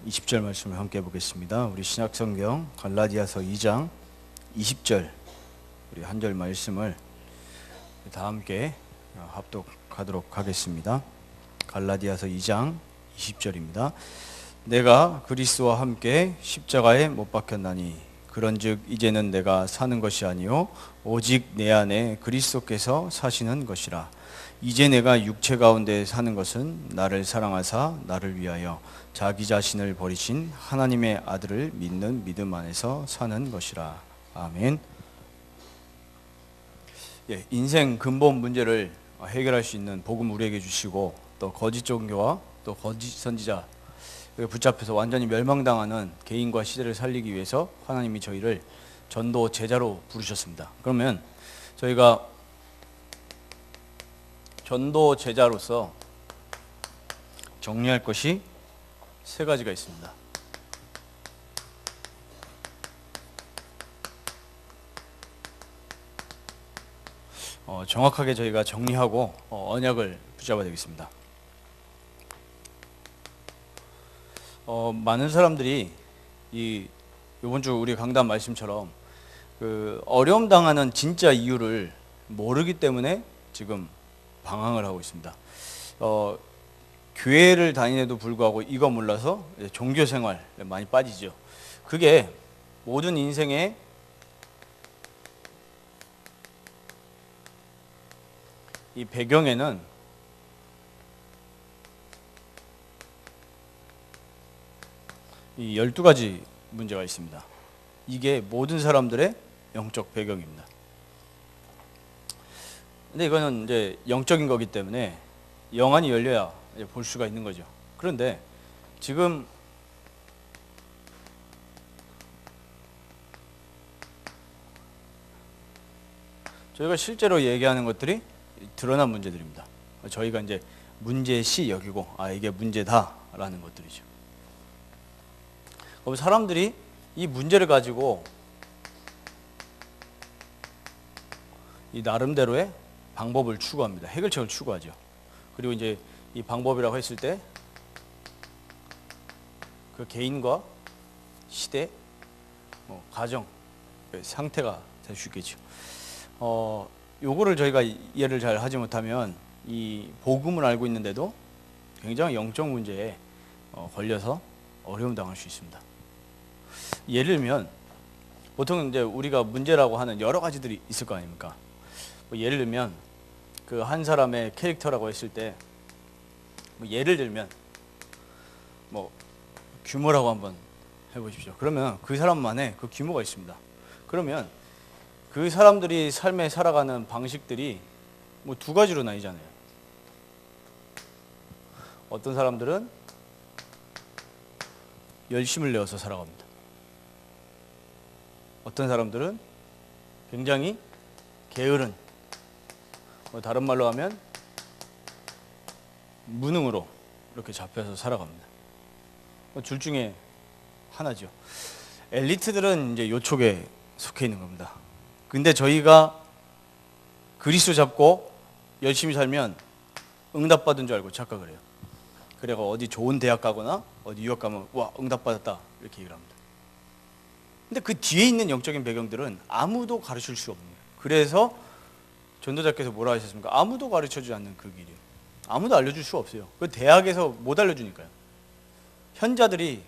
20절 말씀을 함께 보겠습니다. 우리 신약성경 갈라디아서 2장 20절 우리 한 절 말씀을 다 함께 합독하도록 하겠습니다. 갈라디아서 2장 20절입니다. 내가 그리스도와 함께 십자가에 못 박혔나니 그런즉 이제는 내가 사는 것이 아니요 오직 내 안에 그리스도께서 사시는 것이라. 이제 내가 육체 가운데 사는 것은 나를 사랑하사 나를 위하여 자기 자신을 버리신 하나님의 아들을 믿는 믿음 안에서 사는 것이라. 아멘. 인생 근본 문제를 해결할 수 있는 복음 우리에게 주시고, 또 거짓 종교와 또 거짓 선지자 붙잡혀서 완전히 멸망당하는 개인과 시대를 살리기 위해서 하나님이 저희를 전도 제자로 부르셨습니다. 그러면 저희가 전도 제자로서 정리할 것이 세 가지가 있습니다. 정확하게 저희가 정리하고 언약을 붙잡아야 되겠습니다. 많은 사람들이 이번 주 우리 강단 말씀처럼 어려움 당하는 진짜 이유를 모르기 때문에 지금 방황을 하고 있습니다. 교회를 다니는데도 불구하고 이거 몰라서 종교 생활에 많이 빠지죠. 그게 모든 인생의 이 배경에는 이 12가지 문제가 있습니다. 이게 모든 사람들의 영적 배경입니다. 근데 이거는 이제 영적인 거기 때문에 영안이 열려야 볼 수가 있는 거죠. 그런데 지금 저희가 실제로 얘기하는 것들이 드러난 문제들입니다. 저희가 이제 문제시 여기고 이게 문제다라는 것들이죠. 그럼 사람들이 이 문제를 가지고 이 나름대로의 방법을 추구합니다. 해결책을 추구하죠. 그리고 이제 이 방법이라고 했을 때 그 개인과 시대, 가정, 상태가 될 수 있겠죠. 요거를 저희가 이해를 잘 하지 못하면 이 복음을 알고 있는데도 굉장히 영적 문제에 걸려서 어려움 당할 수 있습니다. 예를 들면 보통 이제 우리가 문제라고 하는 여러 가지들이 있을 거 아닙니까? 예를 들면 그 한 사람의 캐릭터라고 했을 때 예를 들면 규모라고 한번 해보십시오. 그러면 그 사람만의 그 규모가 있습니다. 그러면 그 사람들이 삶에 살아가는 방식들이 두 가지로 나뉘잖아요. 어떤 사람들은 열심을 내어서 살아갑니다. 어떤 사람들은 굉장히 게으른, 다른 말로 하면 무능으로 이렇게 잡혀서 살아갑니다. 둘 중에 하나죠. 엘리트들은 이제 요쪽에 속해 있는 겁니다. 근데 저희가 그리스도 잡고 열심히 살면 응답받은 줄 알고 착각을 해요. 그래가 어디 좋은 대학 가거나 어디 유학 가면 와 응답받았다 이렇게 얘기를 합니다. 근데 그 뒤에 있는 영적인 배경들은 아무도 가르칠 수 없는 거예요. 그래서 전도자께서 뭐라 하셨습니까? 아무도 가르쳐주지 않는 그 길이에요. 아무도 알려줄 수 없어요. 그 대학에서 못 알려주니까요. 현자들이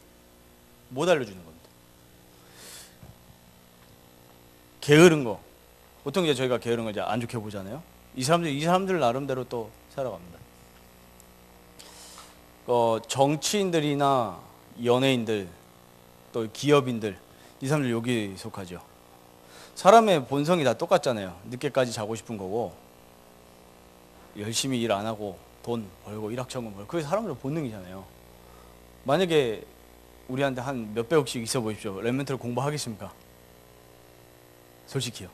못 알려주는 겁니다. 게으른 거, 보통 이제 저희가 게으른 거 이제 안 좋게 보잖아요. 이 사람들 나름대로 또 살아갑니다. 정치인들이나 연예인들, 또 기업인들, 이 사람들 여기 속하죠. 사람의 본성이 다 똑같잖아요. 늦게까지 자고 싶은 거고, 열심히 일 안 하고 돈 벌고 일확천금 벌고, 그게 사람들의 본능이잖아요. 만약에 우리한테 한 몇백억씩 있어 보십시오. 렘넌트를 공부하겠습니까? 솔직히요.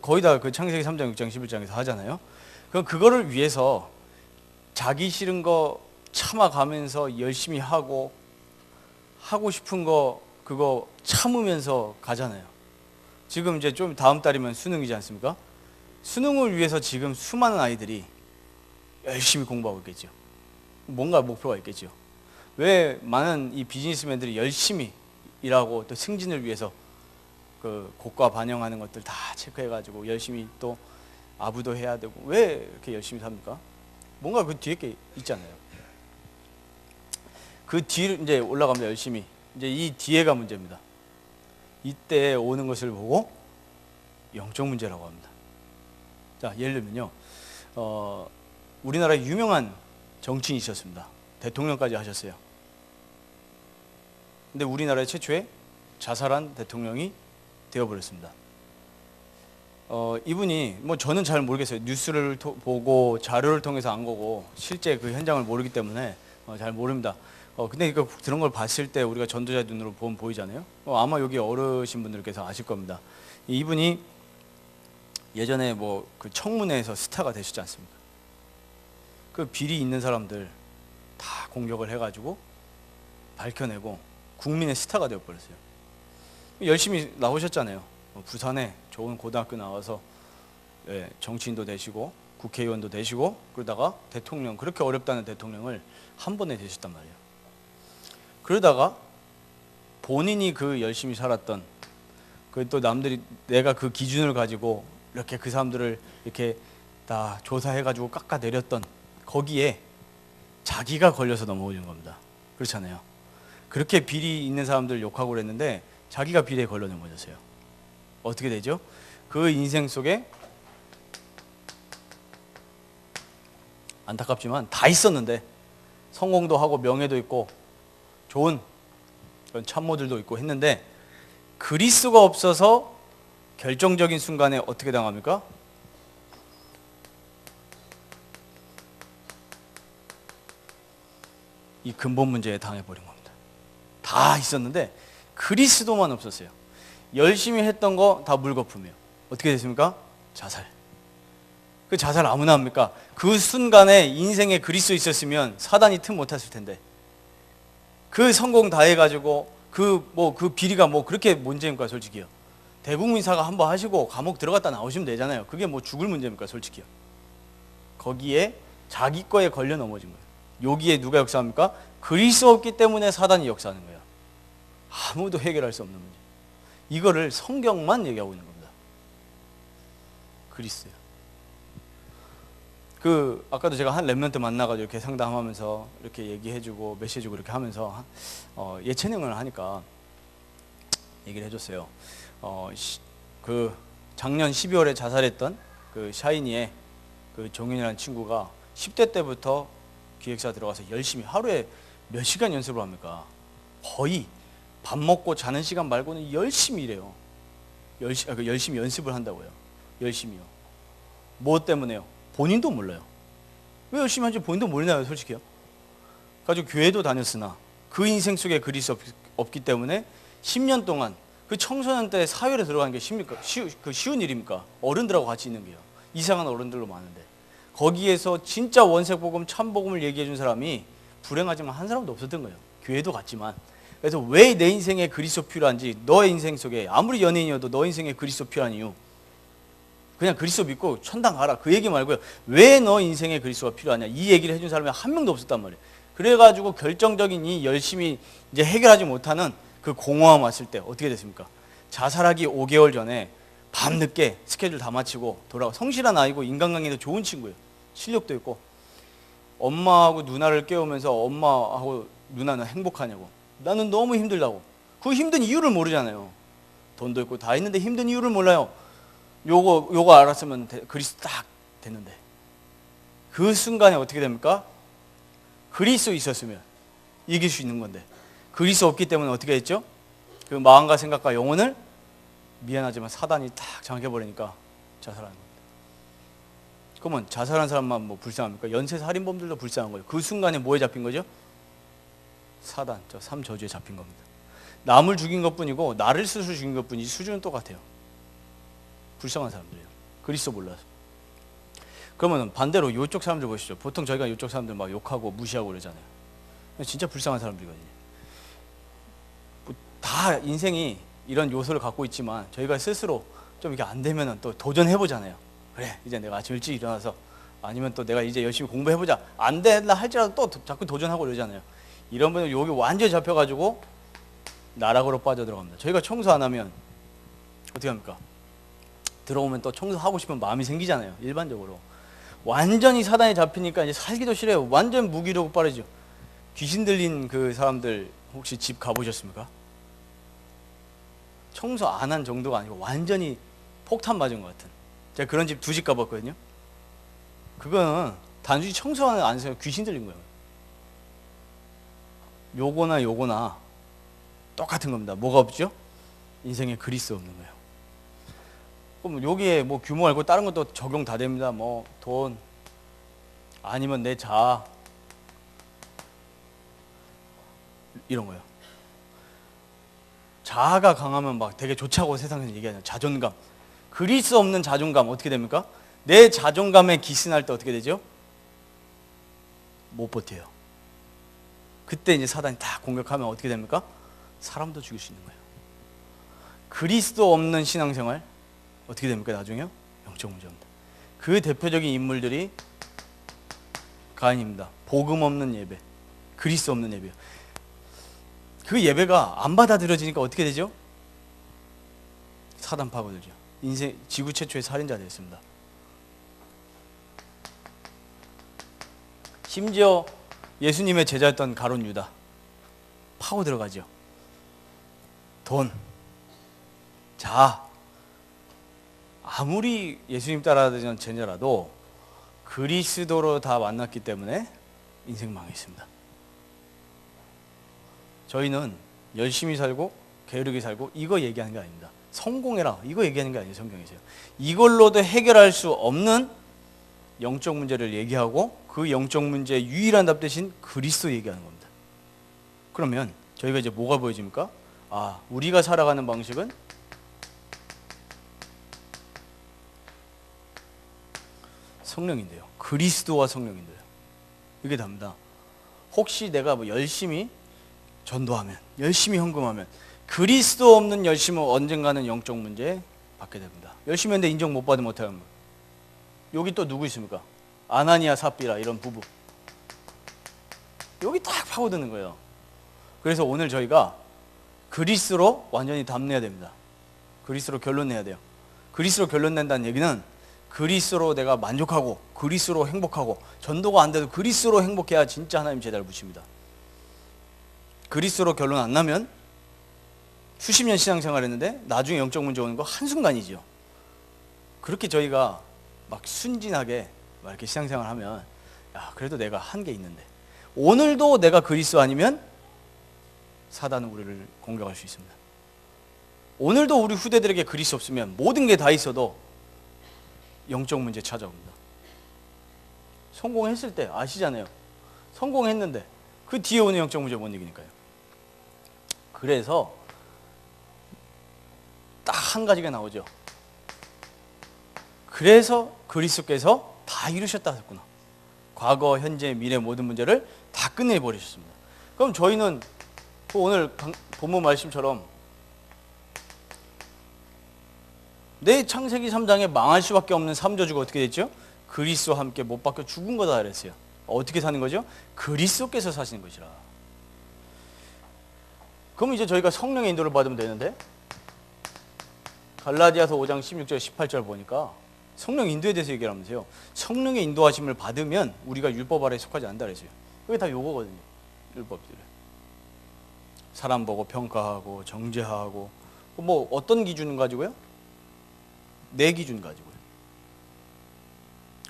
거의 다 그 창세기 3장, 6장, 11장에서 하잖아요. 그럼 그거를 위해서 자기 싫은 거 참아가면서 열심히 하고 싶은 거 그거 참으면서 가잖아요. 지금 이제 좀 다음 달이면 수능이지 않습니까? 수능을 위해서 지금 수많은 아이들이 열심히 공부하고 있겠죠. 뭔가 목표가 있겠죠. 왜 많은 이 비즈니스맨들이 열심히 일하고 또 승진을 위해서 그 고가 반영하는 것들 다 체크해가지고 열심히 또 아부도 해야 되고 왜 이렇게 열심히 삽니까? 뭔가 그 뒤에 게 있잖아요. 그 뒤를 이제 올라가면 열심히 이제 이 뒤에가 문제입니다. 이때 오는 것을 보고 영적 문제라고 합니다. 자, 예를 들면요, 우리나라에 유명한 정치인이 있었습니다. 대통령까지 하셨어요. 근데 우리나라의 최초의 자살한 대통령이 되어버렸습니다. 이분이 뭐 저는 잘 모르겠어요. 뉴스를 보고 자료를 통해서 안 거고 실제 그 현장을 모르기 때문에 잘 모릅니다. 근데 이거 그런 걸 봤을 때 우리가 전도자의 눈으로 보면 보이잖아요. 아마 여기 어르신 분들께서 아실 겁니다. 이분이 예전에 뭐 그 청문회에서 스타가 되시지 않습니까? 그 비리 있는 사람들 다 공격을 해가지고 밝혀내고 국민의 스타가 되어버렸어요. 열심히 나오셨잖아요. 부산에 좋은 고등학교 나와서 정치인도 되시고 국회의원도 되시고 그러다가 대통령, 그렇게 어렵다는 대통령을 한 번에 되셨단 말이에요. 그러다가 본인이 그 열심히 살았던 그 또 남들이 내가 그 기준을 가지고 이렇게 그 사람들을 이렇게 다 조사해가지고 깎아내렸던 거기에 자기가 걸려서 넘어오는 겁니다. 그렇잖아요. 그렇게 비리 있는 사람들 욕하고 그랬는데 자기가 비리에 걸려 넘어졌어요. 어떻게 되죠? 그 인생 속에 안타깝지만 다 있었는데 성공도 하고 명예도 있고 좋은 그런 참모들도 있고 했는데 그리스도가 없어서 결정적인 순간에 어떻게 당합니까? 이 근본 문제에 당해버린 겁니다. 다 있었는데 그리스도만 없었어요. 열심히 했던 거 다 물거품이에요. 어떻게 됐습니까? 자살. 그 자살 아무나 합니까? 그 순간에 인생에 그리스도 있었으면 사단이 틈 못 탔을 텐데 그 성공 다 해가지고 그 비리가 뭐 그렇게 문제입니까? 솔직히요. 대국민 사과 한번 하시고 감옥 들어갔다 나오시면 되잖아요. 그게 뭐 죽을 문제입니까? 솔직히요. 거기에 자기 거에 걸려 넘어진 거예요. 여기에 누가 역사합니까? 그리스도 없기 때문에 사단이 역사하는 거예요. 아무도 해결할 수 없는 문제. 이거를 성경만 얘기하고 있는 겁니다. 그리스도요. 아까도 제가 한 랩런트 만나가지고 이렇게 상담하면서 이렇게 얘기해주고 메시지주고 이렇게 하면서 예체능을 하니까 얘기를 해줬어요. 그 작년 12월에 자살했던 그 샤이니의 그 종윤이라는 친구가 10대 때부터 기획사 들어가서 열심히 하루에 몇 시간 연습을 합니까? 거의 밥 먹고 자는 시간 말고는 열심히 일해요. 열심히 연습을 한다고요. 열심히요. 뭐 때문에요? 본인도 몰라요. 왜 열심히 하는지 본인도 모르나요, 솔직히요? 가지고 교회도 다녔으나 그 인생 속에 그리스도 없기 때문에 10년 동안 그 청소년 때 사회로 들어가는 게 쉬운 일입니까? 어른들하고 같이 있는 게요. 이상한 어른들로 많은데 거기에서 진짜 원색복음, 참복음을 얘기해 준 사람이 불행하지만 한 사람도 없었던 거예요. 교회도 갔지만. 그래서 왜 내 인생에 그리스도 필요한지, 너의 인생 속에 아무리 연예인이어도 너 인생에 그리스도 필요한 이유, 그냥 그리스도 믿고 천당 가라 그 얘기 말고요. 왜 너 인생에 그리스도가 필요하냐 이 얘기를 해준 사람이 한 명도 없었단 말이에요. 그래가지고 결정적인 이 열심히 이제 해결하지 못하는 그 공허함 왔을 때 어떻게 됐습니까? 자살하기 5개월 전에 밤늦게 스케줄 다 마치고 돌아가. 성실한 아이고 인간관계도 좋은 친구예요. 실력도 있고 엄마하고 누나를 깨우면서 엄마하고 누나는 행복하냐고, 나는 너무 힘들다고. 그 힘든 이유를 모르잖아요. 돈도 있고 다 있는데 힘든 이유를 몰라요. 요거 알았으면 그리스도 딱 됐는데 그 순간에 어떻게 됩니까? 그리스도 있었으면 이길 수 있는 건데 그리스도 없기 때문에 어떻게 했죠? 그 마음과 생각과 영혼을 미안하지만 사단이 딱 장악해버리니까 자살하는 겁니다. 그러면 자살한 사람만 뭐 불쌍합니까? 연쇄 살인범들도 불쌍한 거예요. 그 순간에 뭐에 잡힌 거죠? 사단, 저 삼저주에 잡힌 겁니다. 남을 죽인 것뿐이고 나를 스스로 죽인 것뿐이지 수준은 똑같아요. 불쌍한 사람들이에요. 그리스도 몰라서. 그러면 반대로 이쪽 사람들 보시죠. 보통 저희가 이쪽 사람들 막 욕하고 무시하고 그러잖아요. 진짜 불쌍한 사람들이거든요. 다 인생이 이런 요소를 갖고 있지만 저희가 스스로 좀 이렇게 안 되면 또 도전해보잖아요. 그래, 이제 내가 아침 일찍 일어나서 아니면 또 내가 이제 열심히 공부해보자. 안 된다 할지라도 또 자꾸 도전하고 그러잖아요. 이런 분은 여기 완전히 잡혀가지고 나락으로 빠져들어갑니다. 저희가 청소 안 하면 어떻게 합니까? 들어오면 또 청소하고 싶은 마음이 생기잖아요. 일반적으로. 완전히 사단에 잡히니까 이제 살기도 싫어요. 완전 무기력으로 빠르죠. 귀신 들린 그 사람들 혹시 집 가보셨습니까? 청소 안 한 정도가 아니고 완전히 폭탄 맞은 것 같은. 제가 그런 집 2집 가봤거든요. 그거는 단순히 청소하는 안 해서 귀신 들린 거예요. 요거나 똑같은 겁니다. 뭐가 없죠? 인생에 그리스 없는 거예요. 그럼 여기에 뭐 규모 말고 다른 것도 적용 다 됩니다. 뭐 돈 아니면 내 자아 이런 거예요. 자아가 강하면 막 되게 좋다고 세상에서 얘기하잖아요. 자존감. 그리스 없는 자존감 어떻게 됩니까? 내 자존감에 기신할 때 어떻게 되죠? 못 버텨요. 그때 이제 사단이 다 공격하면 어떻게 됩니까? 사람도 죽일 수 있는 거예요. 그리스도 없는 신앙생활 어떻게 됩니까? 나중에요? 영적 문제입니다. 그 대표적인 인물들이 가인입니다. 복음 없는 예배, 그리스도 없는 예배요. 그 예배가 안 받아들여지니까 어떻게 되죠? 사단 파고들죠. 인생 지구 최초의 살인자 됐습니다. 심지어 예수님의 제자였던 가룟 유다 파고 들어가죠. 돈, 자, 아무리 예수님 따라다니는 제자라도 그리스도로 다 만났기 때문에 인생 망했습니다. 저희는 열심히 살고 게으르게 살고 이거 얘기하는 게 아닙니다. 성공해라 이거 얘기하는 게 아니에요. 성경에서요. 이걸로도 해결할 수 없는 영적 문제를 얘기하고 그 영적 문제의 유일한 답 대신 그리스도 얘기하는 겁니다. 그러면 저희가 이제 뭐가 보여집니까? 아, 우리가 살아가는 방식은 성령인데요. 그리스도와 성령인데요. 이게 답니다. 혹시 내가 뭐 열심히 전도하면, 열심히 헌금하면 그리스도 없는 열심은 언젠가는 영적 문제에 받게 됩니다. 열심히 했는데 인정 못 받으면 어떻게 합니까? 여기 또 누구 있습니까? 아나니아 삽비라 이런 부부. 여기 딱 파고드는 거예요. 그래서 오늘 저희가 그리스도로 완전히 답내야 됩니다. 그리스도로 결론 내야 돼요. 그리스도로 결론 낸다는 얘기는 그리스도로 내가 만족하고 그리스도로 행복하고 전도가 안 돼도 그리스도로 행복해야 진짜 하나님 제자를 붙입니다. 그리스도로 결론 안 나면 수십 년 신앙생활 했는데 나중에 영적 문제 오는 거 한순간이죠. 그렇게 저희가 막 순진하게 막 이렇게 신앙생활 하면 야, 그래도 내가 한 게 있는데 오늘도 내가 그리스도 아니면 사단은 우리를 공격할 수 있습니다. 오늘도 우리 후대들에게 그리스도 없으면 모든 게 다 있어도 영적 문제 찾아옵니다. 성공했을 때 아시잖아요. 성공했는데 그 뒤에 오는 영적 문제 못 이기니까요. 그래서 딱 한 가지가 나오죠. 그래서 그리스도께서 다 이루셨다 하셨구나. 과거, 현재, 미래 모든 문제를 다 끝내버리셨습니다. 그럼 저희는 오늘 본문 말씀처럼 내 창세기 3장에 망할 수밖에 없는 삼저주가 어떻게 됐죠? 그리스도와 함께 못 박혀 죽은 거다 그랬어요. 어떻게 사는 거죠? 그리스도께서 사시는 것이라. 그럼 이제 저희가 성령의 인도를 받으면 되는데 갈라디아서 5장 16절 18절 보니까 성령 인도에 대해서 얘기를 하면서요. 성령의 인도하심을 받으면 우리가 율법 아래에 속하지 않는다 그랬어요. 그게 다 요거거든요. 율법들. 사람 보고 평가하고 정죄하고 뭐 어떤 기준 가지고요? 내 기준 가지고요.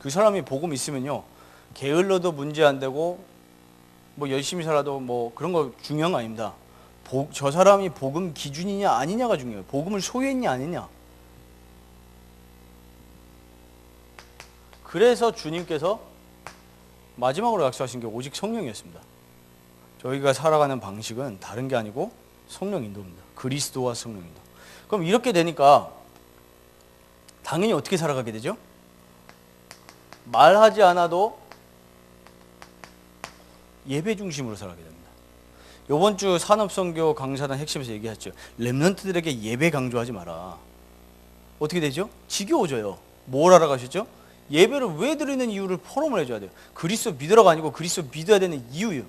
그 사람이 복음 있으면요. 게을러도 문제 안 되고 뭐 열심히 살아도 뭐 그런 거 중요한 거 아닙니다. 저 사람이 복음 기준이냐 아니냐가 중요해요. 복음을 소유했냐 아니냐. 그래서 주님께서 마지막으로 약속하신 게 오직 성령이었습니다. 저희가 살아가는 방식은 다른 게 아니고 성령 인도입니다. 그리스도와 성령 인도. 그럼 이렇게 되니까 당연히 어떻게 살아가게 되죠? 말하지 않아도 예배 중심으로 살아가게 됩니다. 이번 주 산업선교 강사단 핵심에서 얘기했죠. 렘넌트들에게 예배 강조하지 마라. 어떻게 되죠? 지겨워져요. 뭘 알아가셨죠? 예배를 왜 드리는 이유를 포럼을 해줘야 돼요. 그리스도 믿으라가 아니고 그리스도 믿어야 되는 이유요.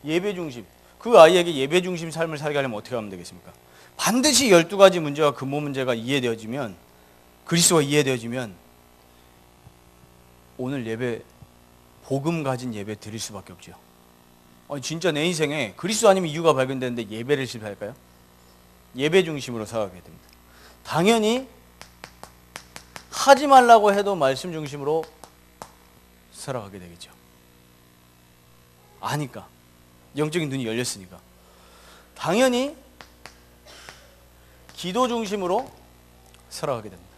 예배 중심. 그 아이에게 예배 중심 삶을 살게 하려면 어떻게 하면 되겠습니까? 반드시 12가지 문제와 근본 문제가 이해되어지면, 그리스도가 이해되어지면 오늘 예배, 복음 가진 예배 드릴 수밖에 없죠. 진짜 내 인생에 그리스도 아니면 이유가 발견되는데 예배를 실패할까요? 예배 중심으로 살아가게 됩니다. 당연히 하지 말라고 해도 말씀 중심으로 살아가게 되겠죠. 아니까. 영적인 눈이 열렸으니까. 당연히 기도 중심으로 살아가게 됩니다.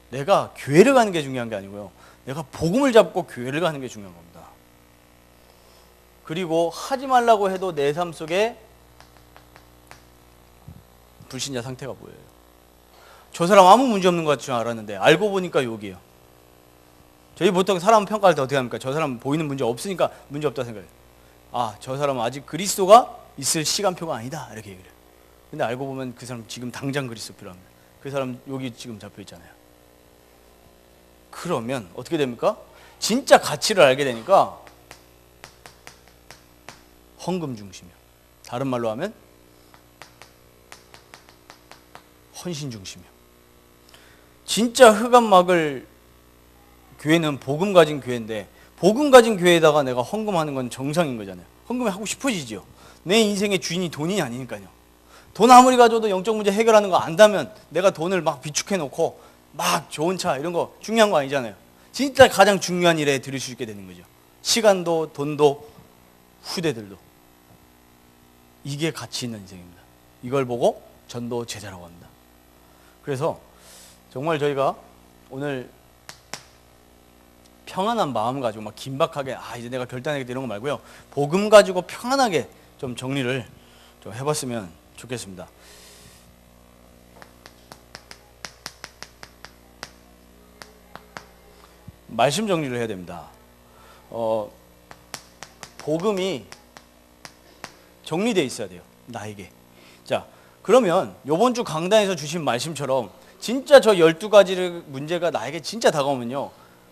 내가 교회를 가는 게 중요한 게 아니고요. 내가 복음을 잡고 교회를 가는 게 중요한 겁니다. 그리고 하지 말라고 해도 내 삶 속에 불신자 상태가 보여요. 저 사람 아무 문제 없는 것 같지 알았는데 알고 보니까 여기에요. 저희 보통 사람 평가할 때 어떻게 합니까? 저 사람 보이는 문제 없으니까 문제 없다 생각해요. 저 사람은 아직 그리스도가 있을 시간표가 아니다 이렇게 얘기를 해요. 근데 알고 보면 그 사람 지금 당장 그리스도 필요합니다. 그 사람 여기 지금 잡혀 있잖아요. 그러면 어떻게 됩니까? 진짜 가치를 알게 되니까 헌금 중심이요. 다른 말로 하면 헌신 중심이요. 진짜 흑암 막을 교회는 복음 가진 교회인데, 복음 가진 교회에다가 내가 헌금하는 건 정상인 거잖아요. 헌금을 하고 싶어지죠. 내 인생의 주인이 돈이 아니니까요. 돈 아무리 가져도 영적 문제 해결하는 거 안다면 내가 돈을 막 비축해 놓고 막 좋은 차 이런 거 중요한 거 아니잖아요. 진짜 가장 중요한 일에 들일 수 있게 되는 거죠. 시간도 돈도 후대들도. 이게 가치 있는 인생입니다. 이걸 보고 전도 제자라고 합니다. 그래서 정말 저희가 오늘 평안한 마음 가지고 막 긴박하게 이제 내가 결단하겠다 이런 거 말고요. 복음 가지고 평안하게 좀 정리를 좀 해봤으면 좋겠습니다. 말씀 정리를 해야 됩니다. 복음이 정리되어 있어야 돼요. 나에게. 자, 그러면 이번 주 강단에서 주신 말씀처럼 진짜 저 12가지 문제가 나에게 진짜 다가오면요.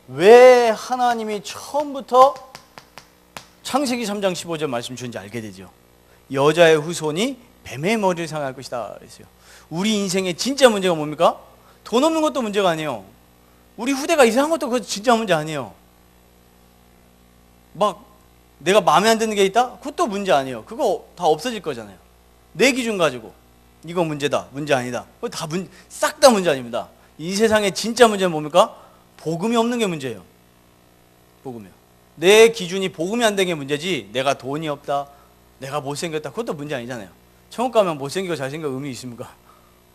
왜 하나님이 처음부터 창세기 3장 15절 말씀 주는지 알게 되죠. 여자의 후손이 뱀의 머리를 상할 것이다 그랬어요. 우리 인생의 진짜 문제가 뭡니까? 돈 없는 것도 문제가 아니에요. 우리 후대가 이상한 것도 그거 진짜 문제 아니에요. 막 내가 마음에 안 드는 게 있다? 그것도 문제 아니에요. 그거 다 없어질 거잖아요. 내 기준 가지고 이거 문제다, 문제 아니다. 그거 다 싹 다 문제 아닙니다. 이 세상의 진짜 문제는 뭡니까? 복음이 없는 게 문제예요. 복음이요. 내 기준이 복음이 안 된 게 문제지, 내가 돈이 없다, 내가 못생겼다, 그것도 문제 아니잖아요. 천국 가면 못생기고 잘생겨 의미 있습니까?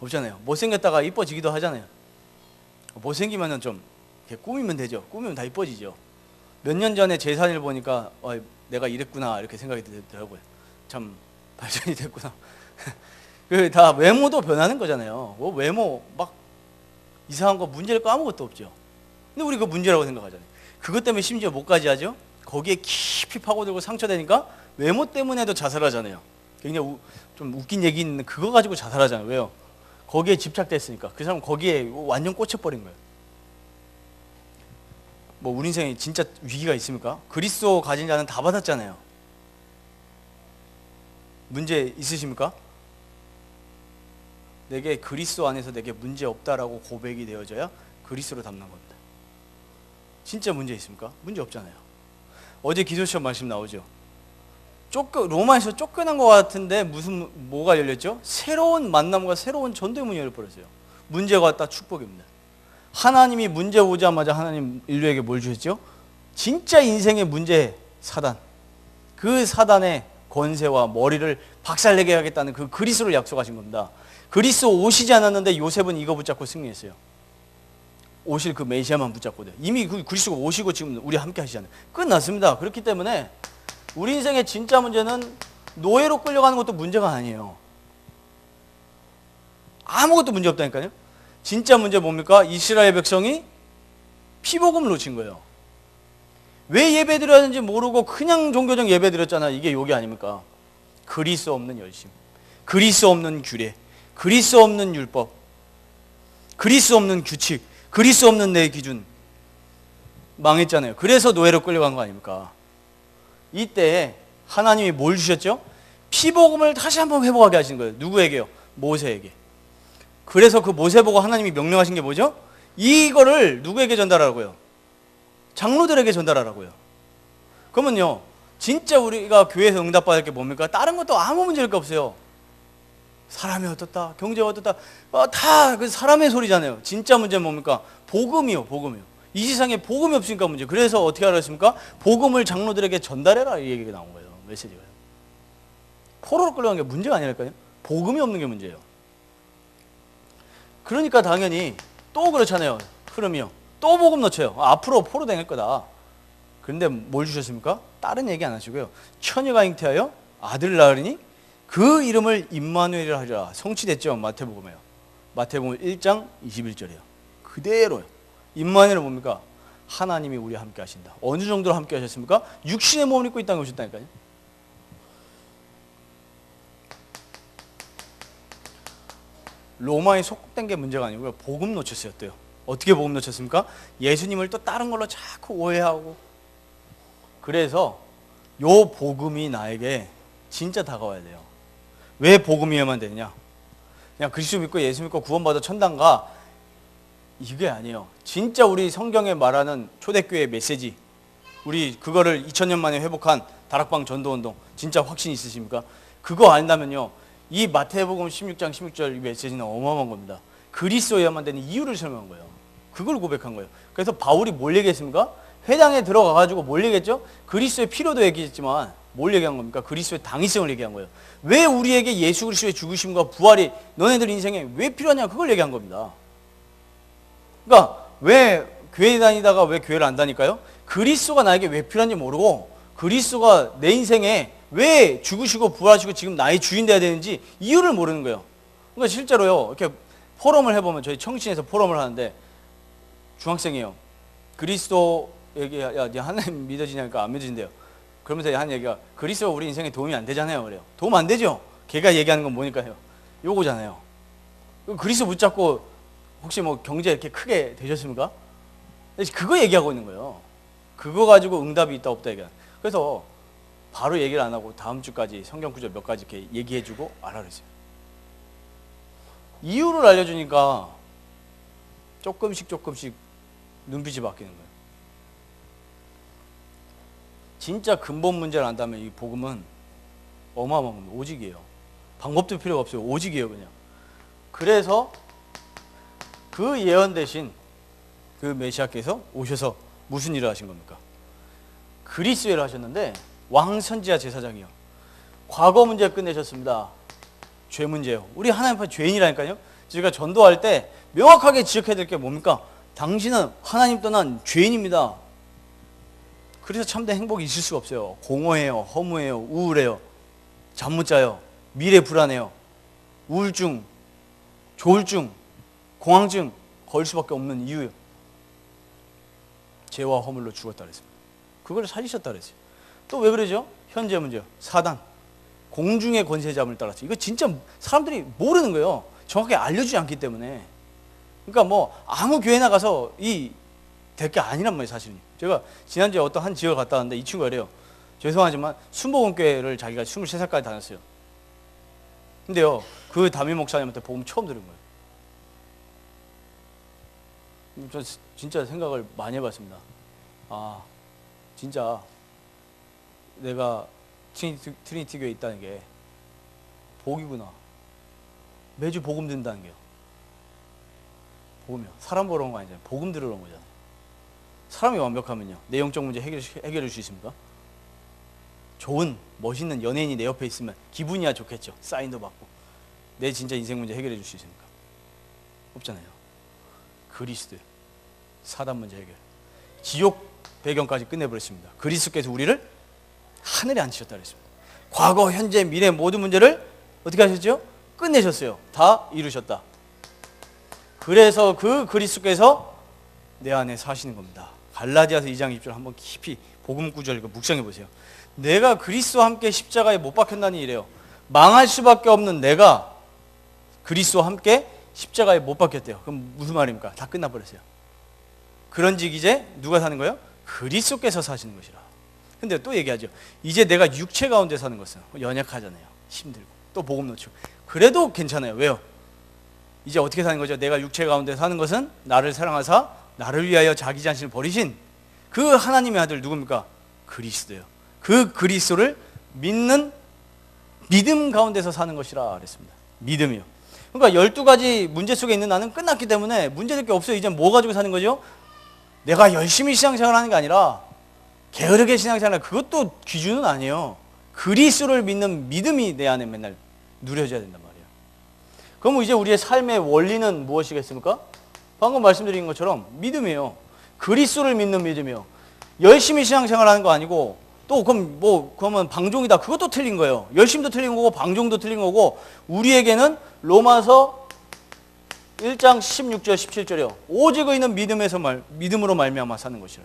없잖아요. 못생겼다가 이뻐지기도 하잖아요. 못생기면 좀 이렇게 꾸미면 되죠. 꾸미면 다 이뻐지죠. 몇 년 전에 제 사진을 보니까 내가 이랬구나 이렇게 생각이 들더라고요. 참 발전이 됐구나. 그 다 외모도 변하는 거잖아요. 외모 막 이상한 거 문제될 거 아무것도 없죠. 근데 우리 그거 문제라고 생각하잖아요. 그것 때문에 심지어 뭐까지 하죠? 거기에 깊이 파고들고 상처되니까 외모 때문에도 자살하잖아요. 굉장히 좀 웃긴 얘기 있는데 그거 가지고 자살하잖아요. 왜요? 거기에 집착됐으니까. 그 사람 거기에 완전 꽂혀버린 거예요. 뭐 우리 인생에 진짜 위기가 있습니까? 그리스도 가진 자는 다 받았잖아요. 문제 있으십니까? 내게 그리스도 안에서 내게 문제 없다라고 고백이 되어져야 그리스도로 담는 겁니다. 진짜 문제 있습니까? 문제 없잖아요. 어제 기도시험 말씀 나오죠. 로마에서 쫓겨난 것 같은데 뭐가 열렸죠? 새로운 만남과 새로운 전도의 문이 열려버렸어요. 문제가 왔다 축복입니다. 하나님이 문제 오자마자 하나님 인류에게 뭘 주셨죠? 진짜 인생의 문제 사단, 그 사단의 권세와 머리를 박살내게 하겠다는 그 그리스도를 약속하신 겁니다. 그리스도 오시지 않았는데 요셉은 이거 붙잡고 승리했어요. 오실 그 메시아만 붙잡거든요. 이미 그 그리스도가 오시고 지금 우리 함께 하시잖아요. 끝났습니다. 그렇기 때문에 우리 인생의 진짜 문제는 노예로 끌려가는 것도 문제가 아니에요. 아무것도 문제 없다니까요. 진짜 문제 뭡니까? 이스라엘 백성이 피복음을 놓친 거예요. 왜 예배 드려야 하는지 모르고 그냥 종교적 예배 드렸잖아요. 이게 욕이 아닙니까? 그리스도 없는 열심, 그리스도 없는 규례, 그리스도 없는 율법, 그리스도 없는 규칙, 그리스도 없는 내 기준 망했잖아요. 그래서 노예로 끌려간 거 아닙니까? 이때 하나님이 뭘 주셨죠? 피복음을 다시 한번 회복하게 하신 거예요. 누구에게요? 모세에게. 그래서 그 모세 보고 하나님이 명령하신 게 뭐죠? 이거를 누구에게 전달하라고요? 장로들에게 전달하라고요. 그러면요, 진짜 우리가 교회에서 응답받을 게 뭡니까? 다른 것도 아무 문제일 게 없어요. 사람이 어떻다, 경제가 어떻다, 다 그 사람의 소리잖아요. 진짜 문제는 뭡니까? 복음이요, 복음이요. 이 세상에 복음이 없으니까 문제. 그래서 어떻게 하랬습니까? 복음을 장로들에게 전달해라, 이 얘기가 나온 거예요. 메시지가. 포로로 끌려간 게 문제가 아니랄까요? 복음이 없는 게 문제예요. 그러니까 당연히 또 그렇잖아요. 흐름이요. 또 복음 넣쳐요. 앞으로 포로 당할 거다. 그런데 뭘 주셨습니까? 다른 얘기 안 하시고요. 처녀가 잉태하여 아들 낳으리니 그 이름을 임마누엘이라 하리라. 성취됐죠? 마태복음에요. 마태복음 1장 21절이에요. 그대로요. 임마누엘은 뭡니까? 하나님이 우리와 함께 하신다. 어느 정도로 함께 하셨습니까? 육신의 몸을 입고 이 땅에 오셨다니까요. 로마에 속국된 게 문제가 아니고요. 복음 놓쳤어요. 어때요? 어떻게 복음 놓쳤습니까? 예수님을 또 다른 걸로 자꾸 오해하고. 그래서 요 복음이 나에게 진짜 다가와야 돼요. 왜 복음이어야만 되느냐? 그냥 그리스도 믿고 예수 믿고 구원받아 천당 가, 이게 아니에요. 진짜 우리 성경에 말하는 초대교회 메시지, 우리 그거를 2000년 만에 회복한 다락방 전도운동 진짜 확신 있으십니까? 그거 안다면요, 이 마태복음 16장 16절 메시지는 어마어마한 겁니다. 그리스도여야만 되는 이유를 설명한 거예요. 그걸 고백한 거예요. 그래서 바울이 뭘 얘기했습니까? 회당에 들어가가지고 뭘 얘기했죠? 그리스도의 필요도 얘기했지만 뭘 얘기한 겁니까? 그리스도의 당위성을 얘기한 거예요. 왜 우리에게 예수 그리스도의 죽으심과 부활이 너네들 인생에 왜 필요하냐? 그걸 얘기한 겁니다. 그러니까 왜 교회 다니다가 왜 교회를 안 다닐까요? 그리스도가 나에게 왜 필요한지 모르고 그리스도가 내 인생에 왜 죽으시고 부활하시고 지금 나의 주인 돼야 되는지 이유를 모르는 거예요. 그러니까 실제로요, 이렇게 포럼을 해보면, 저희 청신에서 포럼을 하는데 중학생이에요. 그리스도에게, 야, 네 하나님 믿어지냐니까 안 믿어진대요. 그러면서 한 얘기가, 그리스도가 우리 인생에 도움이 안 되잖아요. 그래요. 도움 안 되죠. 걔가 얘기하는 건 뭐니까요? 요거잖아요. 그리스도 붙잡고 혹시 뭐 경제 이렇게 크게 되셨습니까? 그거 얘기하고 있는 거예요. 그거 가지고 응답이 있다 없다 얘기하는. 그래서 바로 얘기를 안 하고 다음 주까지 성경 구절 몇 가지 이렇게 얘기해주고 알아 그랬어요. 이유를 알려주니까 조금씩 눈빛이 바뀌는 거예요. 진짜 근본 문제를 안다면 이 복음은 어마어마한 겁니다. 오직이에요. 방법도 필요가 없어요. 오직이에요, 그냥. 그래서 그 예언되신 그 메시아께서 오셔서 무슨 일을 하신 겁니까? 그리스도를 하셨는데, 왕 선지자 제사장이요. 과거 문제 끝내셨습니다. 죄 문제요. 우리 하나님 앞에 죄인이라니까요. 저희가 전도할 때 명확하게 지적해야 될 게 뭡니까? 당신은 하나님 떠난 죄인입니다. 그래서 참된 행복이 있을 수가 없어요. 공허해요, 허무해요, 우울해요, 잠 못 자요, 미래 불안해요, 우울증, 조울증, 공황증 걸 수밖에 없는 이유예요. 죄와 허물로 죽었다 그랬습니다. 그걸 살리셨다 그랬어요. 또 왜 그러죠? 현재 문제요. 사단, 공중의 권세자을 따랐어요. 이거 진짜 사람들이 모르는 거예요. 정확하게 알려주지 않기 때문에. 그러니까 뭐 아무 교회 나가서 될 게 아니란 말이에요, 사실은. 제가 지난주에 어떤 한 지역을 갔다 왔는데 이 친구가 이래요. 죄송하지만 순복음교회를 자기가 23살까지 다녔어요. 근데요, 그 담임 목사님한테 복음 처음 들은 거예요. 저 진짜 생각을 많이 해봤습니다. 아, 진짜 내가 트리니티 교회에 있다는 게 복이구나. 매주 복음 듣는다는 게요. 복음이요. 사람 보러 온 거 아니잖아요. 복음 들으러 온 거잖아요. 사람이 완벽하면요, 내 영적 문제 해결할 수 있습니까? 좋은 멋있는 연예인이 내 옆에 있으면 기분이야 좋겠죠. 사인도 받고. 내 진짜 인생 문제 해결해 줄 수 있습니까? 없잖아요. 그리스도, 사단 문제 해결, 지옥 배경까지 끝내버렸습니다. 그리스도께서 우리를 하늘에 앉히셨다 그랬습니다. 과거, 현재, 미래 모든 문제를 어떻게 하셨죠? 끝내셨어요. 다 이루셨다. 그래서 그 그리스도께서 내 안에 사시는 겁니다. 갈라디아서 2장 20절 한번 깊이 복음 구절 묵상해 보세요. 내가 그리스도와 함께 십자가에 못 박혔다니 이래요. 망할 수밖에 없는 내가 그리스도와 함께 십자가에 못 박혔대요. 그럼 무슨 말입니까? 다 끝나버렸어요. 그런즉 이제 누가 사는 거예요? 그리스도께서 사시는 것이라. 근데 또 얘기하죠. 이제 내가 육체 가운데 사는 것은 연약하잖아요. 힘들고 또 복음 놓치고. 그래도 괜찮아요. 왜요? 이제 어떻게 사는 거죠? 내가 육체 가운데 사는 것은 나를 사랑하사 나를 위하여 자기 자신을 버리신 그 하나님의 아들 누굽니까? 그리스도예요. 그 그리스도를 믿는 믿음 가운데서 사는 것이라 그랬습니다. 믿음이요. 그러니까 12가지 문제 속에 있는 나는 끝났기 때문에 문제될 게 없어요. 이제 뭐 가지고 사는 거죠? 내가 열심히 신앙생활 하는 게 아니라 게으르게 신앙생활, 그것도 기준은 아니에요. 그리스도를 믿는 믿음이 내 안에 맨날 누려져야 된단 말이에요. 그럼 이제 우리의 삶의 원리는 무엇이겠습니까? 방금 말씀드린 것처럼 믿음이에요. 그리스도를 믿는 믿음이에요. 열심히 신앙생활 하는 거 아니고 또 그러면 방종이다. 그것도 틀린 거예요. 열심도 틀린 거고 방종도 틀린 거고 우리에게는 로마서 1장 16절 17절이요. 오직 의인은 믿음으로 말미암아 사는 것이라.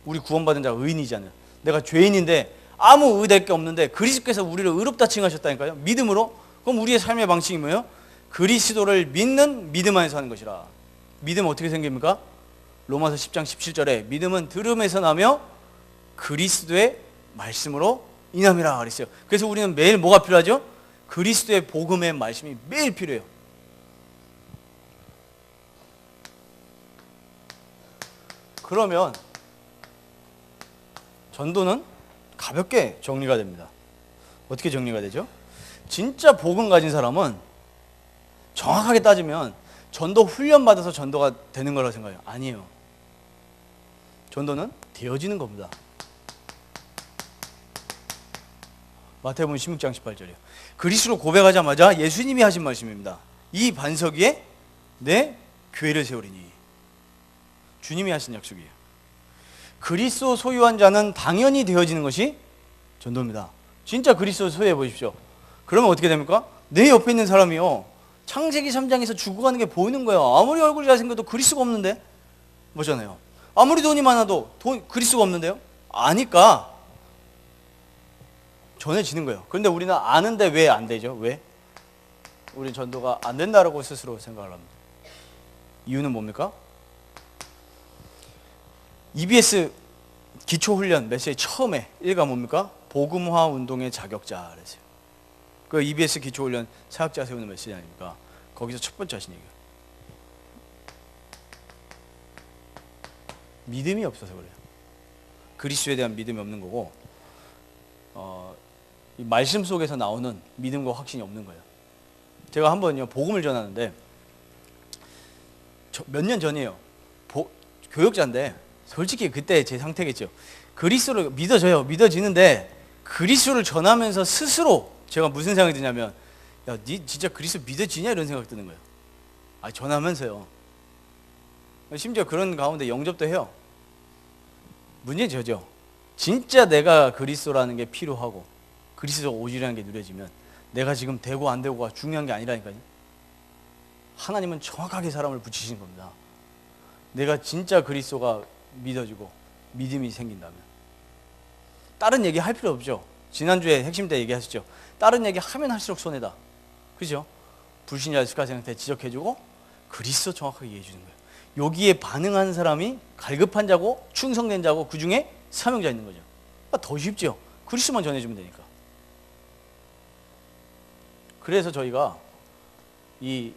우리 구원받은 자가 의인이잖아요. 내가 죄인인데 아무 의될 게 없는데 그리스도께서 우리를 의롭다 칭하셨다니까요. 믿음으로. 그럼 우리의 삶의 방식이 뭐예요? 그리스도를 믿는 믿음 안에서 하는 것이라. 믿음은 어떻게 생깁니까? 로마서 10장 17절에 믿음은 들음에서 나며 그리스도의 말씀으로 인함이라 그랬어요. 그래서 우리는 매일 뭐가 필요하죠? 그리스도의 복음의 말씀이 매일 필요해요. 그러면 전도는 가볍게 정리가 됩니다. 어떻게 정리가 되죠? 진짜 복음 가진 사람은 정확하게 따지면 전도 훈련 받아서 전도가 되는 거라고 생각해요. 아니에요. 전도는 되어지는 겁니다. 마태복음 16장 18절이요. 그리스도로 고백하자마자 예수님이 하신 말씀입니다. 이 반석 위에 내 교회를 세우리니. 주님이 하신 약속이에요. 그리스도 소유한 자는 당연히 되어지는 것이 전도입니다. 진짜 그리스도 소유해 보십시오. 그러면 어떻게 됩니까? 내 옆에 있는 사람이요, 창세기 3장에서 죽어가는 게 보이는 거예요. 아무리 얼굴이 잘생겨도 그리스도가 없는데? 뭐잖아요. 아무리 돈이 많아도 그리스도가 없는데요? 아니까 전해지는 거예요. 그런데 우리는 아는데 왜 안 되죠? 왜? 우리 전도가 안 된다라고 스스로 생각을 합니다. 이유는 뭡니까? EBS 기초훈련 메시지 처음에 1가 뭡니까? 복음화 운동의 자격자 그랬어요. 그 EBS 기초훈련 사역자 세우는 메시지 아닙니까? 거기서 첫 번째 하신 얘기예요. 믿음이 없어서 그래요. 그리스도에 대한 믿음이 없는 거고, 이 말씀 속에서 나오는 믿음과 확신이 없는 거예요. 제가 한번요 복음을 전하는데 몇 년 전이에요. 교역자인데 솔직히 그때 제 상태겠죠. 그리스도를 믿어지는데 그리스도를 전하면서 스스로 제가 무슨 생각이 드냐면, 야, 니 진짜 그리스도 믿어지냐 이런 생각이 드는 거예요. 전하면서요. 심지어 그런 가운데 영접도 해요. 문제는 저죠. 진짜 내가 그리스도라는 게 필요하고 그리스도가 오지라는 게 누려지면 내가 지금 되고 안 되고가 중요한 게 아니라니까요. 하나님은 정확하게 사람을 붙이신 겁니다. 내가 진짜 그리스도가 믿어지고 믿음이 생긴다면 다른 얘기 할 필요 없죠. 지난주에 핵심 때 얘기하셨죠. 다른 얘기 하면 할수록 손해다. 그죠? 불신자 스카생한테 지적해주고 그리스도 정확하게 이해해 주는 거예요. 여기에 반응한 사람이 갈급한 자고 충성된 자고 그 중에 사명자 있는 거죠. 더 쉽죠. 그리스도만 전해주면 되니까. 그래서 저희가 이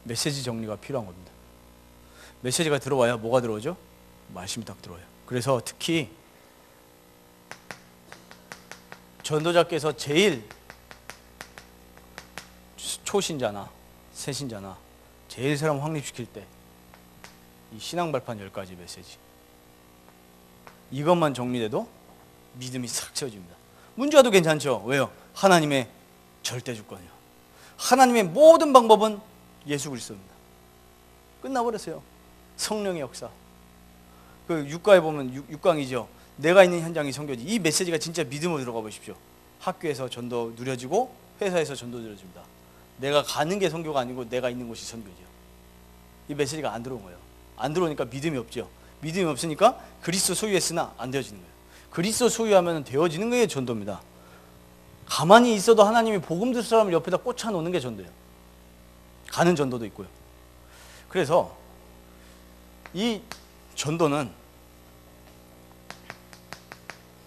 메시지 정리가 필요한 겁니다. 메시지가 들어와야 뭐가 들어오죠? 말씀이 딱 들어와요. 그래서 특히 전도자께서 제일 초신자나 새신자나 제일 사람 확립시킬 때 이 신앙 발판 10가지 메시지 이것만 정리돼도 믿음이 싹 채워집니다. 문제와도 괜찮죠? 왜요? 하나님의 절대 주권이요. 하나님의 모든 방법은 예수 그리스도입니다. 끝나버렸어요. 성령의 역사. 그 6가에 보면 6강이죠. 내가 있는 현장이 선교지. 이 메시지가 진짜 믿음으로 들어가 보십시오. 학교에서 전도 누려지고 회사에서 전도 누려집니다. 내가 가는 게 선교가 아니고 내가 있는 곳이 선교죠. 이 메시지가 안 들어온 거예요. 안 들어오니까 믿음이 없죠. 믿음이 없으니까 그리스도 소유했으나 안 되어지는 거예요. 그리스도 소유하면 되어지는 게 전도입니다. 가만히 있어도 하나님이 복음 들 사람을 옆에다 꽂아 놓는 게 전도예요. 가는 전도도 있고요. 그래서 이 전도는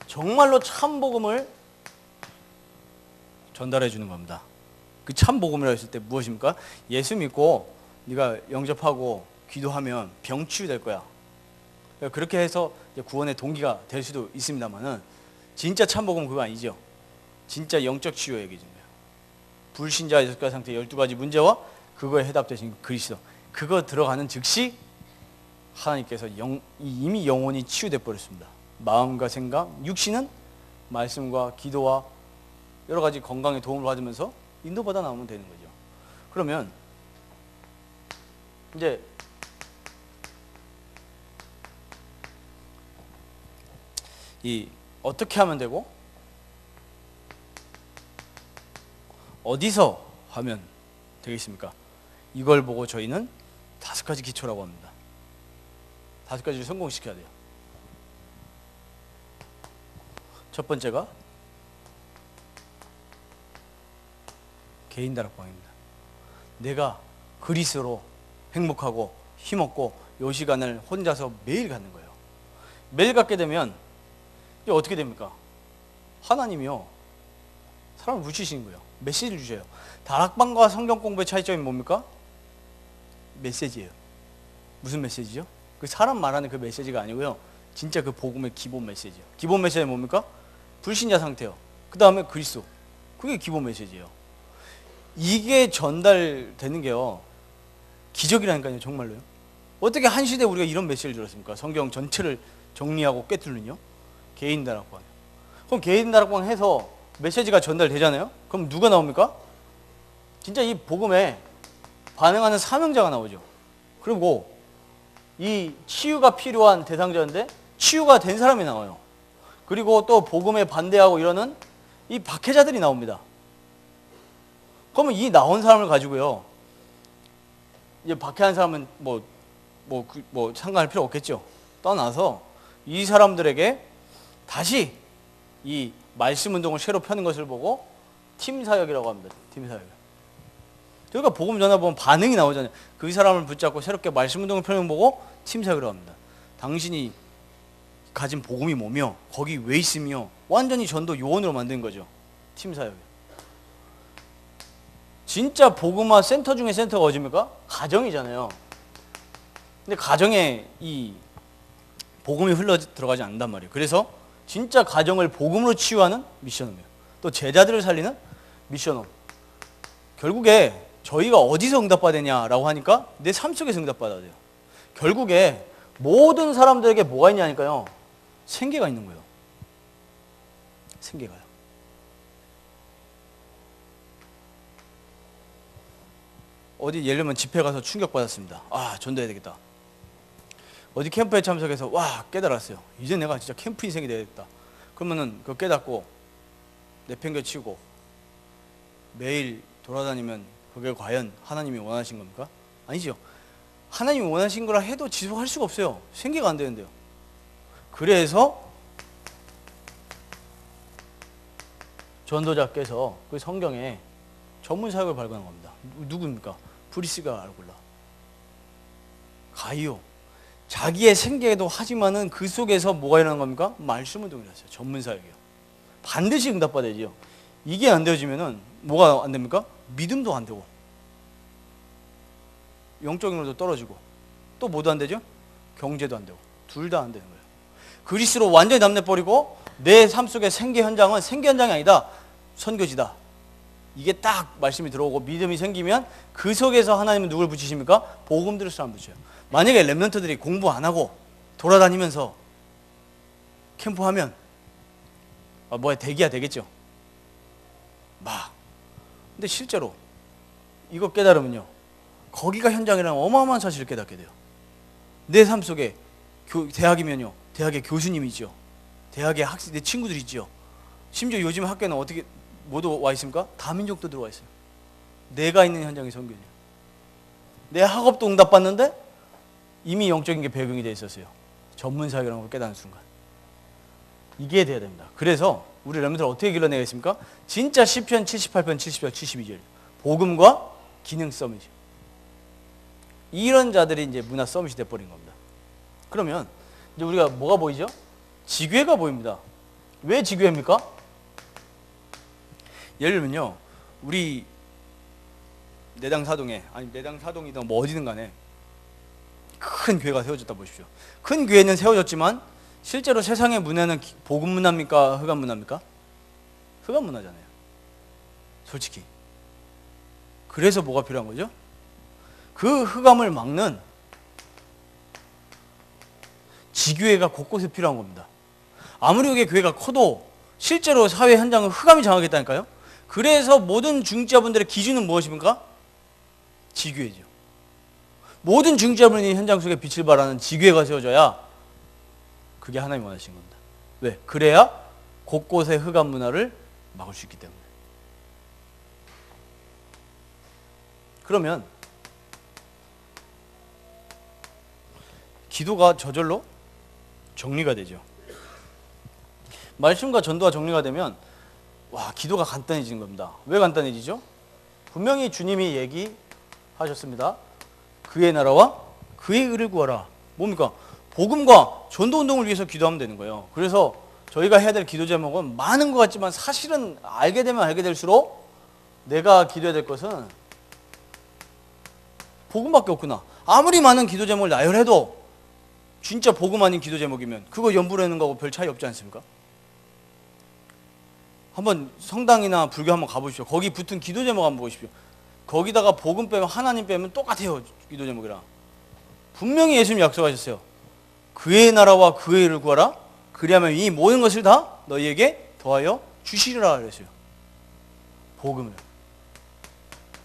정말로 참 복음을 전달해 주는 겁니다. 그 참 복음이라고 했을 때 무엇입니까? 예수 믿고 네가 영접하고 기도하면 병 치유될 거야. 그렇게 해서 구원의 동기가 될 수도 있습니다만은 진짜 참 복음은 그거 아니죠. 진짜 영적 치유 얘기죠. 불신자 예수가 상태 12가지 문제와 그거에 해답되신 그리스도, 그거 들어가는 즉시 하나님께서 이미 영혼이 치유돼 버렸습니다. 마음과 생각, 육신은 말씀과 기도와 여러 가지 건강에 도움을 받으면서 인도받아 나오면 되는 거죠. 그러면 이제 어떻게 하면 되고 어디서 하면 되겠습니까? 이걸 보고 저희는 5가지 기초라고 합니다. 5가지를 성공시켜야 돼요. 첫 번째가 개인 다락방입니다. 내가 그리스도로 행복하고 힘없고 이 시간을 혼자서 매일 갖는 거예요. 매일 갖게 되면 이제 어떻게 됩니까? 하나님이요, 사람을 붙이시는 거예요. 메시지를 주셔요. 다락방과 성경 공부의 차이점이 뭡니까? 메시지예요. 무슨 메시지죠? 그 사람 말하는 그 메시지가 아니고요, 진짜 그 복음의 기본 메시지예요. 기본 메시지는 뭡니까? 불신자 상태요. 그 다음에 그리스도. 그게 기본 메시지예요. 이게 전달되는 게요, 기적이라니까요. 정말로요. 어떻게 한 시대에 우리가 이런 메시지를 들었습니까? 성경 전체를 정리하고 꿰뚫는요. 개인 다락방. 그럼 개인 다락방 해서 메시지가 전달되잖아요. 그럼 누가 나옵니까? 진짜 이 복음에 반응하는 사명자가 나오죠. 그리고 이 치유가 필요한 대상자인데 치유가 된 사람이 나와요. 그리고 또 복음에 반대하고 이러는 이 박해자들이 나옵니다. 그러면 이 나온 사람을 가지고요, 이제 박해한 사람은 뭐 상관할 필요 없겠죠. 떠나서 이 사람들에게 다시 이 말씀 운동을 새로 펴는 것을 보고 팀 사역이라고 합니다. 팀 사역. 그러니까 복음 전화 보면 반응이 나오잖아요. 그 사람을 붙잡고 새롭게 말씀 운동을 펴는 거 보고 팀 사역이라고 합니다. 당신이 가진 복음이 뭐며 거기 왜 있으며 완전히 전도 요원으로 만든 거죠. 팀 사역. 진짜 복음화 센터 중에 센터가 어디입니까? 가정이잖아요. 근데 가정에 이 복음이 흘러 들어가지 않는단 말이에요. 그래서 진짜 가정을 복음으로 치유하는 미션홈이에요. 또 제자들을 살리는 미션홈. 결국에 저희가 어디서 응답받느냐라고 하니까 내 삶 속에서 응답받아야 돼요. 결국에 모든 사람들에게 뭐가 있냐니까요, 생계가 있는 거예요. 생계가요. 어디 예를 들면 집회 가서 충격받았습니다. 아, 전도해야 되겠다. 어디 캠프에 참석해서 와, 깨달았어요. 이제 내가 진짜 캠프 인생이 되겠다. 그러면은 그거 깨닫고 내팽개치고 매일 돌아다니면 그게 과연 하나님이 원하신 겁니까? 아니죠. 하나님이 원하신 거라 해도 지속할 수가 없어요. 생계가 안 되는데요. 그래서 전도자께서 그 성경에 전문 사역을 발견한 겁니다. 누구입니까? 브리스가 알골라, 가이오. 자기의 생계도 하지만은 그 속에서 뭐가 일어나는 겁니까? 말씀 운동이 일어났어요. 전문 사역이요. 반드시 응답받아야지요. 이게 안 되어지면은 뭐가 안 됩니까? 믿음도 안 되고 영적인 것도 떨어지고 또 뭐도 안 되죠? 경제도 안 되고 둘 다 안 되는 거예요. 그리스로 완전히 남내버리고 내 삶 속의 생계 현장은 생계 현장이 아니다, 선교지다. 이게 딱 말씀이 들어오고 믿음이 생기면 그 속에서 하나님은 누굴 붙이십니까? 복음 들을 사람 붙여요. 만약에 렘넌트들이 공부 안 하고 돌아다니면서 캠프하면 뭐야, 대기야 되겠죠. 막. 근데 실제로 이거 깨달으면요, 거기가 현장이라는 어마어마한 사실을 깨닫게 돼요. 내 삶 속에 대학이면요, 대학의 교수님이 있죠. 대학의 학생, 내 친구들이 있죠. 심지어 요즘 학교는 어떻게 모두 와 있습니까? 다민족도 들어와 있어요. 내가 있는 현장이 선교예요. 내 학업도 응답받는데 이미 영적인 게 배경이 돼 있었어요. 전문 사역이라는 걸 깨닫는 순간. 이게 돼야 됩니다. 그래서 우리 렘넌트를 어떻게 길러내겠습니까? 진짜 시편 78편 70절 72절 복음과 기능 서밋. 이런 자들이 이제 문화 서밋이 돼버린 겁니다. 그러면 이제 우리가 뭐가 보이죠? 지괴가 보입니다. 왜 지괴입니까? 예를 들면요, 우리 내당 사동에, 아니 내당 사동이든 뭐 어디든 간에 큰 교회가 세워졌다 보십시오. 큰 교회는 세워졌지만 실제로 세상의 문화는 복음 문화입니까? 흑암 문화입니까? 흑암 문화잖아요. 솔직히. 그래서 뭐가 필요한 거죠? 그 흑암을 막는 지교회가 곳곳에 필요한 겁니다. 아무리 그게 교회가 커도 실제로 사회 현장은 흑암이 장악했다니까요. 그래서 모든 중직자분들의 기준은 무엇입니까? 지교회죠. 모든 중직자분이 현장 속에 빛을 발하는 지교회가 세워져야 그게 하나님 원하신 겁니다. 왜? 그래야 곳곳의 흑암 문화를 막을 수 있기 때문에. 그러면 기도가 저절로 정리가 되죠. 말씀과 전도가 정리가 되면 와, 기도가 간단해지는 겁니다. 왜 간단해지죠? 분명히 주님이 얘기하셨습니다. 그의 나라와 그의 의를 구하라. 뭡니까? 복음과 전도 운동을 위해서 기도하면 되는 거예요. 그래서 저희가 해야 될 기도 제목은 많은 것 같지만 사실은 알게 되면 알게 될수록 내가 기도해야 될 것은 복음밖에 없구나. 아무리 많은 기도 제목을 나열해도 진짜 복음 아닌 기도 제목이면 그거 연불하는 거하고 별 차이 없지 않습니까? 한번 성당이나 불교 한번 가보십시오. 거기 붙은 기도 제목 한번 보십시오. 거기다가 복음 빼면 하나님 빼면 똑같아요. 기도 제목이랑. 분명히 예수님이 약속하셨어요. 그의 나라와 그의 의를 구하라. 그리하면 이 모든 것을 다 너희에게 더하여 주시리라 그랬어요. 복음을.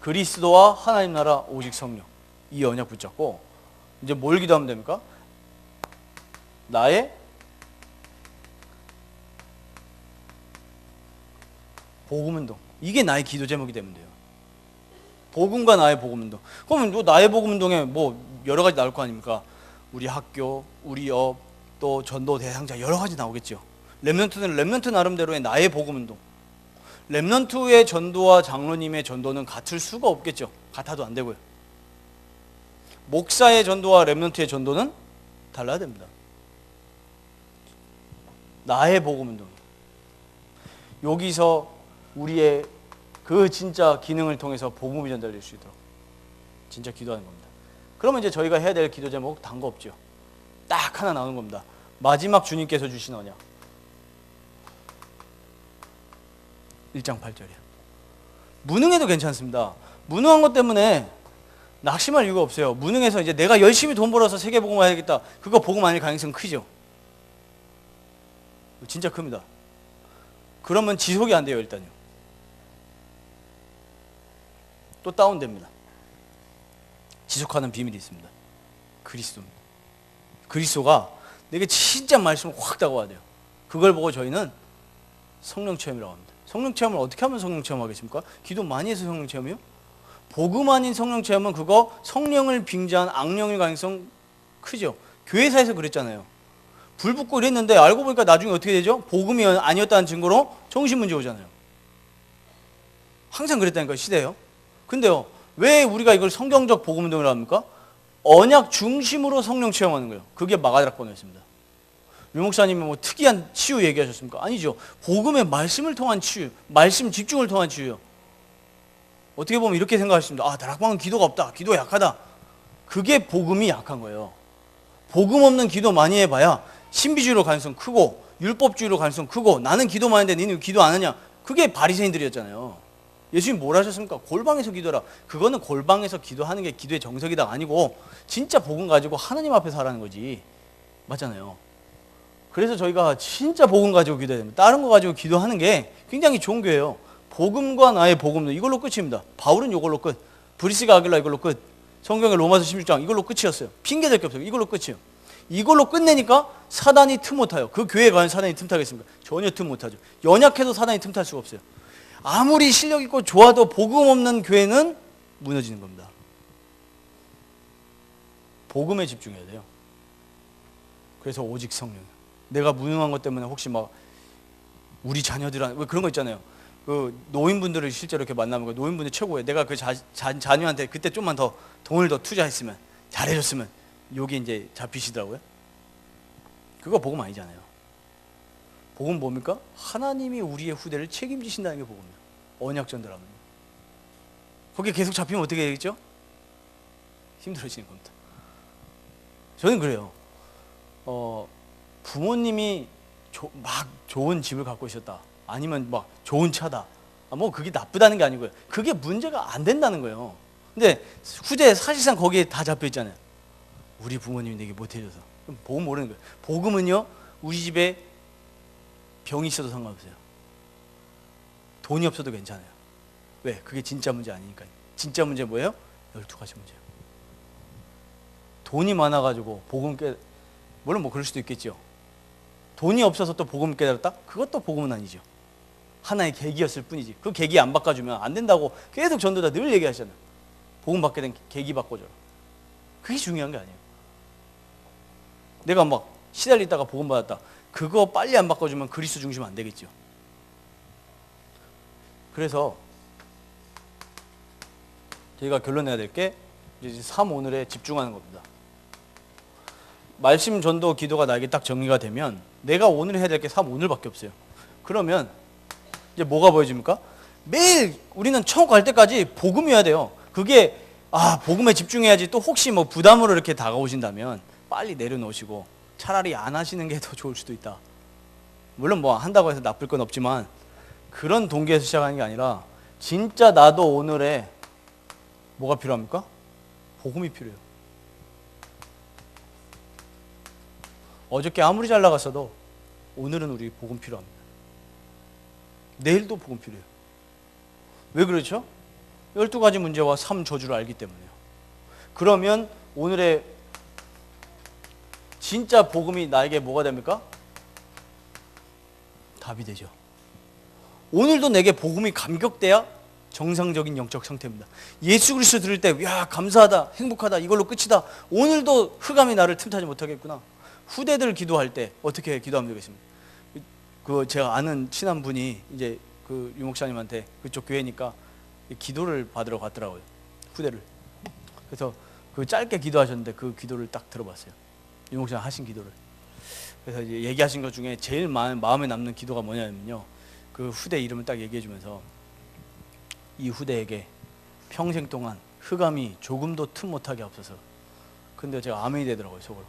그리스도와 하나님 나라 오직 성령. 이 언약 붙잡고 이제 뭘 기도하면 됩니까? 나의 복음운동. 이게 나의 기도 제목이 되면 돼요. 복음과 나의 복음운동. 그러면 또 나의 복음운동에 뭐 여러 가지 나올 거 아닙니까? 우리 학교, 우리 업, 또 전도 대상자 여러 가지 나오겠죠. 렘넌트는 렘넌트 나름대로의 나의 복음운동. 렘넌트의 전도와 장로님의 전도는 같을 수가 없겠죠. 같아도 안 되고요. 목사의 전도와 렘넌트의 전도는 달라야 됩니다. 나의 복음운동. 여기서 우리의 그 진짜 기능을 통해서 복음이 전달될 수 있도록 진짜 기도하는 겁니다. 그러면 이제 저희가 해야 될 기도 제목 단 거 없죠. 딱 하나 나오는 겁니다. 마지막 주님께서 주신 언약. 1장 8절이야. 무능해도 괜찮습니다. 무능한 것 때문에 낙심할 이유가 없어요. 무능해서 이제 내가 열심히 돈 벌어서 세계복음 해야겠다. 그거 복음 아닐 가능성 크죠. 진짜 큽니다. 그러면 지속이 안 돼요. 일단요. 또 다운됩니다. 지속하는 비밀이 있습니다. 그리스도입니다. 그리스도가 내게 진짜 말씀을 확 다가와야 돼요. 그걸 보고 저희는 성령 체험이라고 합니다. 성령 체험을 어떻게 하면 성령 체험하겠습니까? 기도 많이 해서 성령 체험이요? 복음 아닌 성령 체험은 그거 성령을 빙자한 악령일 가능성 크죠. 교회사에서 그랬잖아요. 불 붙고 이랬는데 알고 보니까 나중에 어떻게 되죠? 복음이 아니었다는 증거로 정신문제 오잖아요. 항상 그랬다니까요. 시대요. 근데요, 왜 우리가 이걸 성경적 복음운동이라고 합니까? 언약 중심으로 성령 체험하는 거예요. 그게 마가다락방이었습니다. 유 목사님이 뭐 특이한 치유 얘기하셨습니까? 아니죠. 복음의 말씀을 통한 치유, 말씀 집중을 통한 치유요. 어떻게 보면 이렇게 생각하십니다. 아, 다락방은 기도가 없다. 기도 약하다. 그게 복음이 약한 거예요. 복음 없는 기도 많이 해봐야 신비주의로 가능성 크고 율법주의로 가능성 크고 나는 기도 많이 했는데 니는 기도 안 하냐. 그게 바리새인들이었잖아요. 예수님 뭘 하셨습니까? 골방에서 기도하라. 그거는 골방에서 기도하는 게 기도의 정석이다 아니고 진짜 복음 가지고 하나님 앞에서 하라는 거지. 맞잖아요. 그래서 저희가 진짜 복음 가지고 기도해야 됩니다. 다른 거 가지고 기도하는 게 굉장히 좋은 교회예요. 복음과 나의 복음 이걸로 끝입니다. 바울은 이걸로 끝. 브리스가 아길라 이걸로 끝. 성경의 로마서 16장 이걸로 끝이었어요. 핑계될 게 없어요. 이걸로 끝이에요. 이걸로 끝내니까 사단이 틈 못 타요. 그 교회에 과연 사단이 틈타겠습니까? 전혀 틈 못 타죠. 연약해도 사단이 틈탈 수가 없어요. 아무리 실력 있고 좋아도 복음 없는 교회는 무너지는 겁니다. 복음에 집중해야 돼요. 그래서 오직 성령. 내가 무능한 것 때문에 혹시 막 우리 자녀들한테 왜 그런 거 있잖아요. 그 노인분들을 실제로 이렇게 만나면 노인분들 최고예요. 내가 그 자녀한테 그때 좀만 더 돈을 더 투자했으면 잘해줬으면 여기 이제 잡히시더라고요. 그거 복음 아니잖아요. 복음 뭡니까? 하나님이 우리의 후대를 책임지신다는 게 복음이에요. 언약 전달하면. 거기에 계속 잡히면 어떻게 되겠죠? 힘들어지는 겁니다. 저는 그래요. 부모님이 막 좋은 집을 갖고 있었다. 아니면 막 좋은 차다. 뭐 그게 나쁘다는 게 아니고요. 그게 문제가 안 된다는 거예요. 근데 후대 사실상 거기에 다 잡혀 있잖아요. 우리 부모님이 내게 못 해줘서. 그럼 복음 모르는 거예요. 복음은요, 우리 집에 병이 있어도 상관없어요. 돈이 없어도 괜찮아요. 왜? 그게 진짜 문제 아니니까요. 진짜 문제 뭐예요? 12가지 문제예요. 돈이 많아가지고 복음 물론 뭐 그럴 수도 있겠죠. 돈이 없어서 또 복음 깨달았다? 그것도 복음은 아니죠. 하나의 계기였을 뿐이지. 그 계기 안 바꿔주면 안 된다고 계속 전도자 늘 얘기하시잖아요. 복음 받게 된 계기 바꿔줘라. 그게 중요한 게 아니에요. 내가 막 시달리다가 복음 받았다. 그거 빨리 안 바꿔주면 그리스도 중심 안 되겠죠. 그래서 저희가 결론내야 될 게 이제 3오늘에 집중하는 겁니다. 말씀 전도 기도가 나에게 딱 정리가 되면 내가 오늘 해야 될 게 3오늘밖에 없어요. 그러면 이제 뭐가 보여집니까? 매일 우리는 천국 갈 때까지 복음이어야 돼요. 그게 복음에 집중해야지. 또 혹시 뭐 부담으로 이렇게 다가오신다면 빨리 내려놓으시고 차라리 안 하시는 게 더 좋을 수도 있다. 물론 뭐 한다고 해서 나쁠 건 없지만 그런 동기에서 시작하는 게 아니라 진짜 나도 오늘에 뭐가 필요합니까? 복음이 필요해요. 어저께 아무리 잘 나갔어도 오늘은 우리 복음 필요합니다. 내일도 복음 필요해요. 왜 그렇죠? 12가지 문제와 3저주를 알기 때문에요. 그러면 오늘의 진짜 복음이 나에게 뭐가 됩니까? 답이 되죠. 오늘도 내게 복음이 감격돼야 정상적인 영적 상태입니다. 예수 그리스도 들을 때 야 감사하다, 행복하다, 이걸로 끝이다. 오늘도 흑암이 나를 틈타지 못하겠구나. 후대들 기도할 때 어떻게 기도하면 되겠습니까? 그 제가 아는 친한 분이 이제 그 유목사님한테 그쪽 교회니까 기도를 받으러 갔더라고요. 후대를. 그래서 그 짧게 기도하셨는데 그 기도를 딱 들어봤어요. 유목사님 하신 기도를. 그래서 이제 얘기하신 것 중에 제일 마음에 남는 기도가 뭐냐면요. 그 후대 이름을 딱 얘기해주면서 이 후대에게 평생 동안 흑암이 조금도 틈 못하게 없어서. 근데 제가 아멘이 되더라고요, 속으로.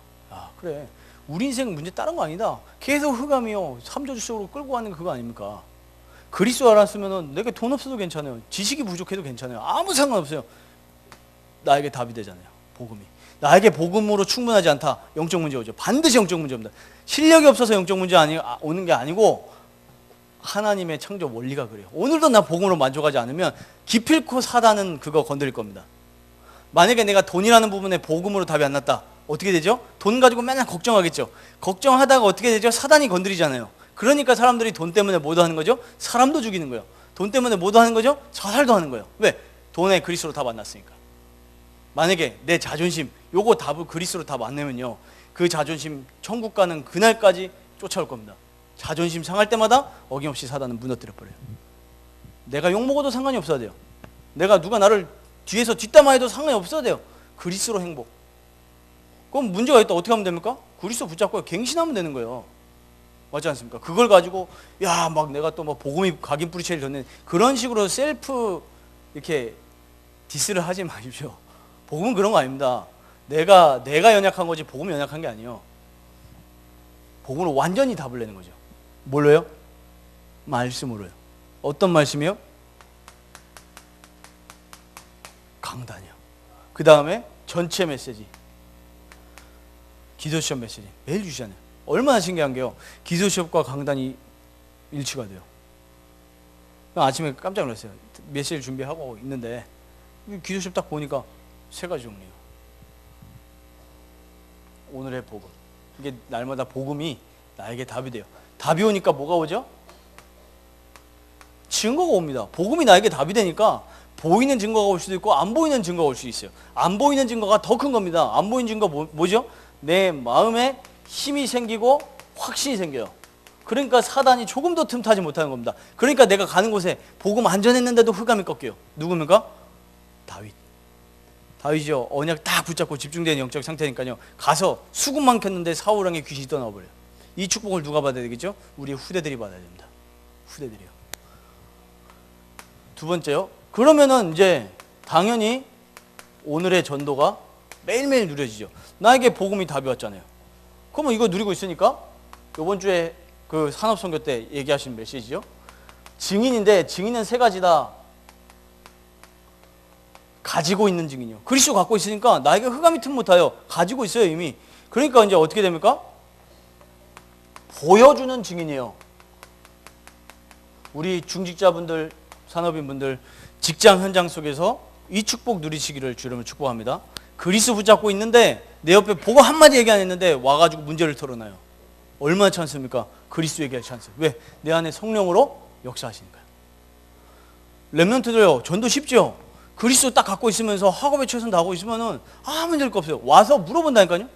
그래. 우리 인생 문제 다른 거 아니다. 계속 흑암이요. 3저주 속으로 끌고 가는 그거 아닙니까? 그리스도 알았으면 내게 돈 없어도 괜찮아요. 지식이 부족해도 괜찮아요. 아무 상관없어요. 나에게 답이 되잖아요. 복음이. 나에게 복음으로 충분하지 않다. 영적 문제 오죠. 반드시 영적 문제 옵니다. 실력이 없어서 영적 문제 오는 게 아니고 하나님의 창조 원리가 그래요. 오늘도 나 복음으로 만족하지 않으면 기필코 사단은 그거 건드릴 겁니다. 만약에 내가 돈이라는 부분에 복음으로 답이 안 났다. 어떻게 되죠? 돈 가지고 맨날 걱정하겠죠. 걱정하다가 어떻게 되죠? 사단이 건드리잖아요. 그러니까 사람들이 돈 때문에 뭐도 하는 거죠? 사람도 죽이는 거예요. 돈 때문에 뭐도 하는 거죠? 자살도 하는 거예요. 왜? 돈에 그리스도로 답 안 났으니까. 만약에 내 자존심, 요거 답을 그리스도로 답 안 내면요, 그 자존심 천국 가는 그날까지 쫓아올 겁니다. 자존심 상할 때마다 어김없이 사단은 무너뜨려 버려요. 내가 욕먹어도 상관이 없어야 돼요. 내가 누가 나를 뒤에서 뒷담화해도 상관이 없어야 돼요. 그리스도로 행복. 그럼 문제가 있다. 어떻게 하면 됩니까? 그리스도 붙잡고 갱신하면 되는 거예요. 맞지 않습니까? 그걸 가지고 막 내가 또 뭐 복음이 각인 뿌리채를 줬네, 그런 식으로 셀프 이렇게 디스를 하지 마십시오. 복음은 그런 거 아닙니다. 내가 연약한 거지 복음이 연약한 게 아니에요. 복음으로 완전히 답을 내는 거죠. 뭘로요? 말씀으로요. 어떤 말씀이요? 강단이요. 그 다음에 전체 메시지, 기도 시험 메시지 매일 주시잖아요. 얼마나 신기한 게요. 기도 시험과 강단이 일치가 돼요. 아침에 깜짝 놀랐어요. 메시지 준비하고 있는데 기도 시험 딱 보니까 3가지 종류예요. 오늘의 복음. 이게 날마다 복음이 나에게 답이 돼요. 답이 오니까 뭐가 오죠? 증거가 옵니다. 복음이 나에게 답이 되니까 보이는 증거가 올 수도 있고 안 보이는 증거가 올 수 있어요. 안 보이는 증거가 더 큰 겁니다. 안 보이는 증거 뭐죠? 내 마음에 힘이 생기고 확신이 생겨요. 그러니까 사단이 조금도 틈타지 못하는 겁니다. 그러니까 내가 가는 곳에 복음 안전했는데도 흑암이 꺾여요. 누굽니까? 다윗이요. 언약 딱 붙잡고 집중되는 영적 상태니까요. 가서 수금만 켰는데 사울 왕의 귀신이 떠나버려요. 이 축복을 누가 받아야 되겠죠? 우리 후대들이 받아야 됩니다. 후대들이요. 두 번째요. 그러면은 이제 당연히 오늘의 전도가 매일매일 누려지죠. 나에게 복음이 답이 왔잖아요. 그러면 이거 누리고 있으니까 이번 주에 그 산업선교 때 얘기하신 메시지죠. 증인인데 증인은 세 가지다. 가지고 있는 증인이요. 그리스도 갖고 있으니까 나에게 흑암이 틈 못하여 가지고 있어요 이미. 그러니까 이제 어떻게 됩니까? 보여주는 증인이에요. 우리 중직자분들, 산업인분들 직장 현장 속에서 이 축복 누리시기를 주님을 축복합니다. 그리스도 붙잡고 있는데 내 옆에 보고 한마디 얘기 안 했는데 와가지고 문제를 털어놔요. 얼마나 찬스입니까? 그리스도 얘기할 찬스. 왜? 내 안에 성령으로 역사하시니까요. 렘넌트들요, 전도 쉽죠? 그리스도 딱 갖고 있으면서 학업에 최선 다하고 있으면은 아무 문제일 거 없어요. 와서 물어본다니까요.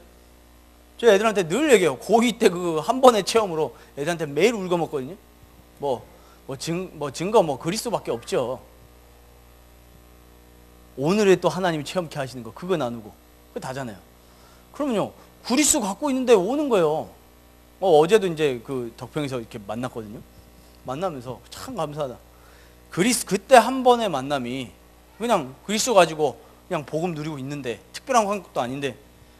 제가 애들한테 늘 얘기해요. 고2 때 그 한 번의 체험으로 애들한테 매일 울거먹거든요. 증거 그리스도밖에 없죠. 오늘에 또 하나님이 체험케 하시는 거 그거 나누고 그거 다잖아요. 그러면요 그리스도 갖고 있는데 오는 거예요. 어제도 이제 그 덕평에서 이렇게 만났거든요. 만나면서 참 감사하다. 그때 한 번의 만남이 그냥 그리스도 가지고 그냥 복음 누리고 있는데 특별한 것도 아닌데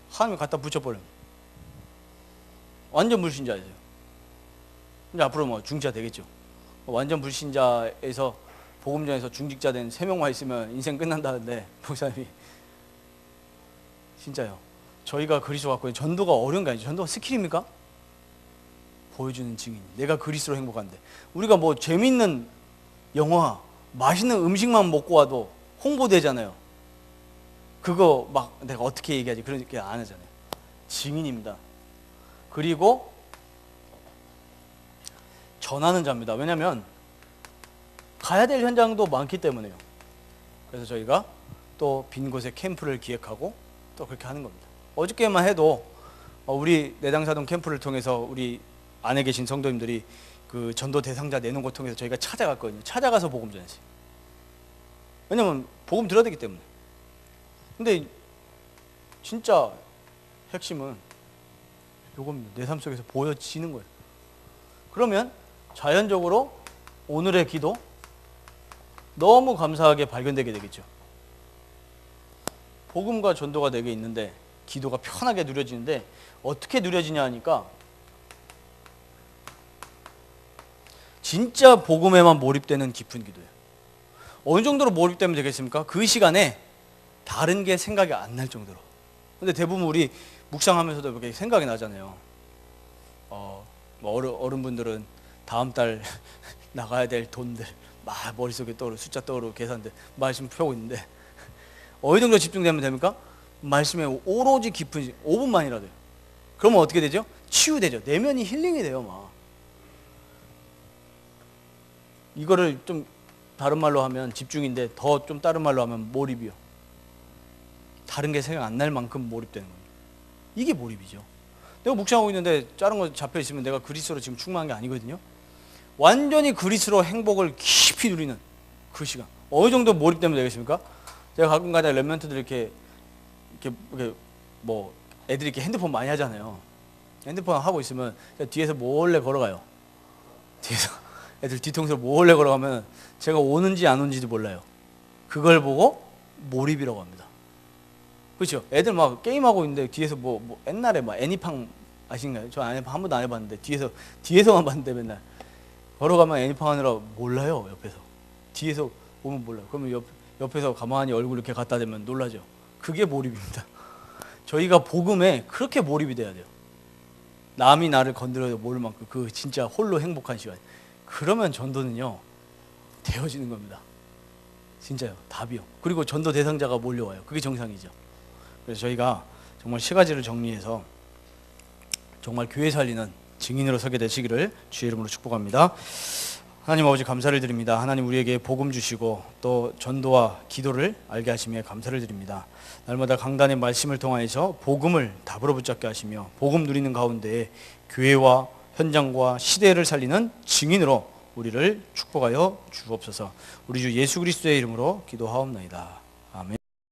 하나님이 갖다 붙여버려요. 완전 불신자예요. 이제 앞으로 뭐 중직자 되겠죠. 완전 불신자에서 복음전에서 중직자 된 3명만 있으면 인생 끝난다는데 목사님이 진짜요. 저희가 그리스도 갖고 있는 전도가 어려운 게 아니죠. 전도가 스킬입니까? 보여주는 증인. 내가 그리스도로 행복한데 우리가 뭐 재밌는 영화, 맛있는 음식만 먹고 와도 홍보되잖아요. 그거 막 내가 어떻게 얘기하지 그렇게 안 하잖아요. 증인입니다. 그리고 전하는 자입니다. 왜냐하면 가야 될 현장도 많기 때문에요. 그래서 저희가 또 빈 곳에 캠프를 기획하고 또 그렇게 하는 겁니다. 어저께만 해도 우리 내당사동 캠프를 통해서 우리 안에 계신 성도님들이 그 전도 대상자 내놓은 것 통해서 저희가 찾아갔거든요. 찾아가서 복음 전했어요. 왜냐면 복음 들어야 되기 때문에. 근데 진짜 핵심은 요겁니다. 내 삶 속에서 보여지는 거예요. 그러면 자연적으로 오늘의 기도 너무 감사하게 발견되게 되겠죠. 복음과 전도가 내게 있는데 기도가 편하게 누려지는데 어떻게 누려지냐 하니까 진짜 복음에만 몰입되는 깊은 기도예요. 어느 정도로 몰입되면 되겠습니까? 그 시간에 다른 게 생각이 안 날 정도로. 근데 대부분 우리 묵상하면서도 이렇게 생각이 나잖아요. 어른분들은 다음 달 나가야 될 돈들 막 머릿속에 떠오르고 숫자 떠오르고 계산들 말씀 펴고 있는데 어느 정도 집중되면 됩니까? 말씀에 오로지 깊은 5분만이라도요. 그러면 어떻게 되죠? 치유되죠. 내면이 힐링이 돼요. 막 이거를 좀 다른 말로 하면 집중인데 더 좀 다른 말로 하면 몰입이요. 다른 게 생각 안 날 만큼 몰입되는 겁니다. 이게 몰입이죠. 내가 묵상하고 있는데 다른 거 잡혀 있으면 내가 그리스도로 지금 충만한 게 아니거든요. 완전히 그리스도로 행복을 깊이 누리는 그 시간. 어느 정도 몰입되면 되겠습니까? 제가 가끔가다 렘넌트들 이렇게 뭐 애들이 이렇게 핸드폰 많이 하잖아요. 핸드폰 하고 있으면 뒤에서 몰래 걸어가요. 뒤에서 애들 뒤통수로 몰래 걸어가면 제가 오는지 안 오는지도 몰라요. 그걸 보고 몰입이라고 합니다. 그렇죠? 애들 막 게임하고 있는데 뒤에서 뭐 옛날에 막 애니팡 아시나요? 저 애니팡 한 번도 안 해봤는데 뒤에서만 봤는데 맨날 걸어가면 애니팡 하느라 몰라요. 옆에서 뒤에서 보면 몰라요. 그러면 옆에서 가만히 얼굴 이렇게 갖다 대면 놀라죠. 그게 몰입입니다. 저희가 복음에 그렇게 몰입이 돼야 돼요. 남이 나를 건드려도 모를 만큼 그 진짜 홀로 행복한 시간. 그러면 전도는요 되어지는 겁니다. 진짜요. 답이요. 그리고 전도 대상자가 몰려와요. 그게 정상이죠. 그래서 저희가 정말 세 가지를 정리해서 정말 교회 살리는 증인으로 서게 되시기를 주의 이름으로 축복합니다. 하나님 아버지 감사를 드립니다. 하나님 우리에게 복음 주시고 또 전도와 기도를 알게 하시며 감사를 드립니다. 날마다 강단의 말씀을 통하여서 복음을 답으로 붙잡게 하시며 복음 누리는 가운데 교회와 현장과 시대를 살리는 증인으로 우리를 축복하여 주옵소서. 우리 주 예수 그리스도의 이름으로 기도하옵나이다.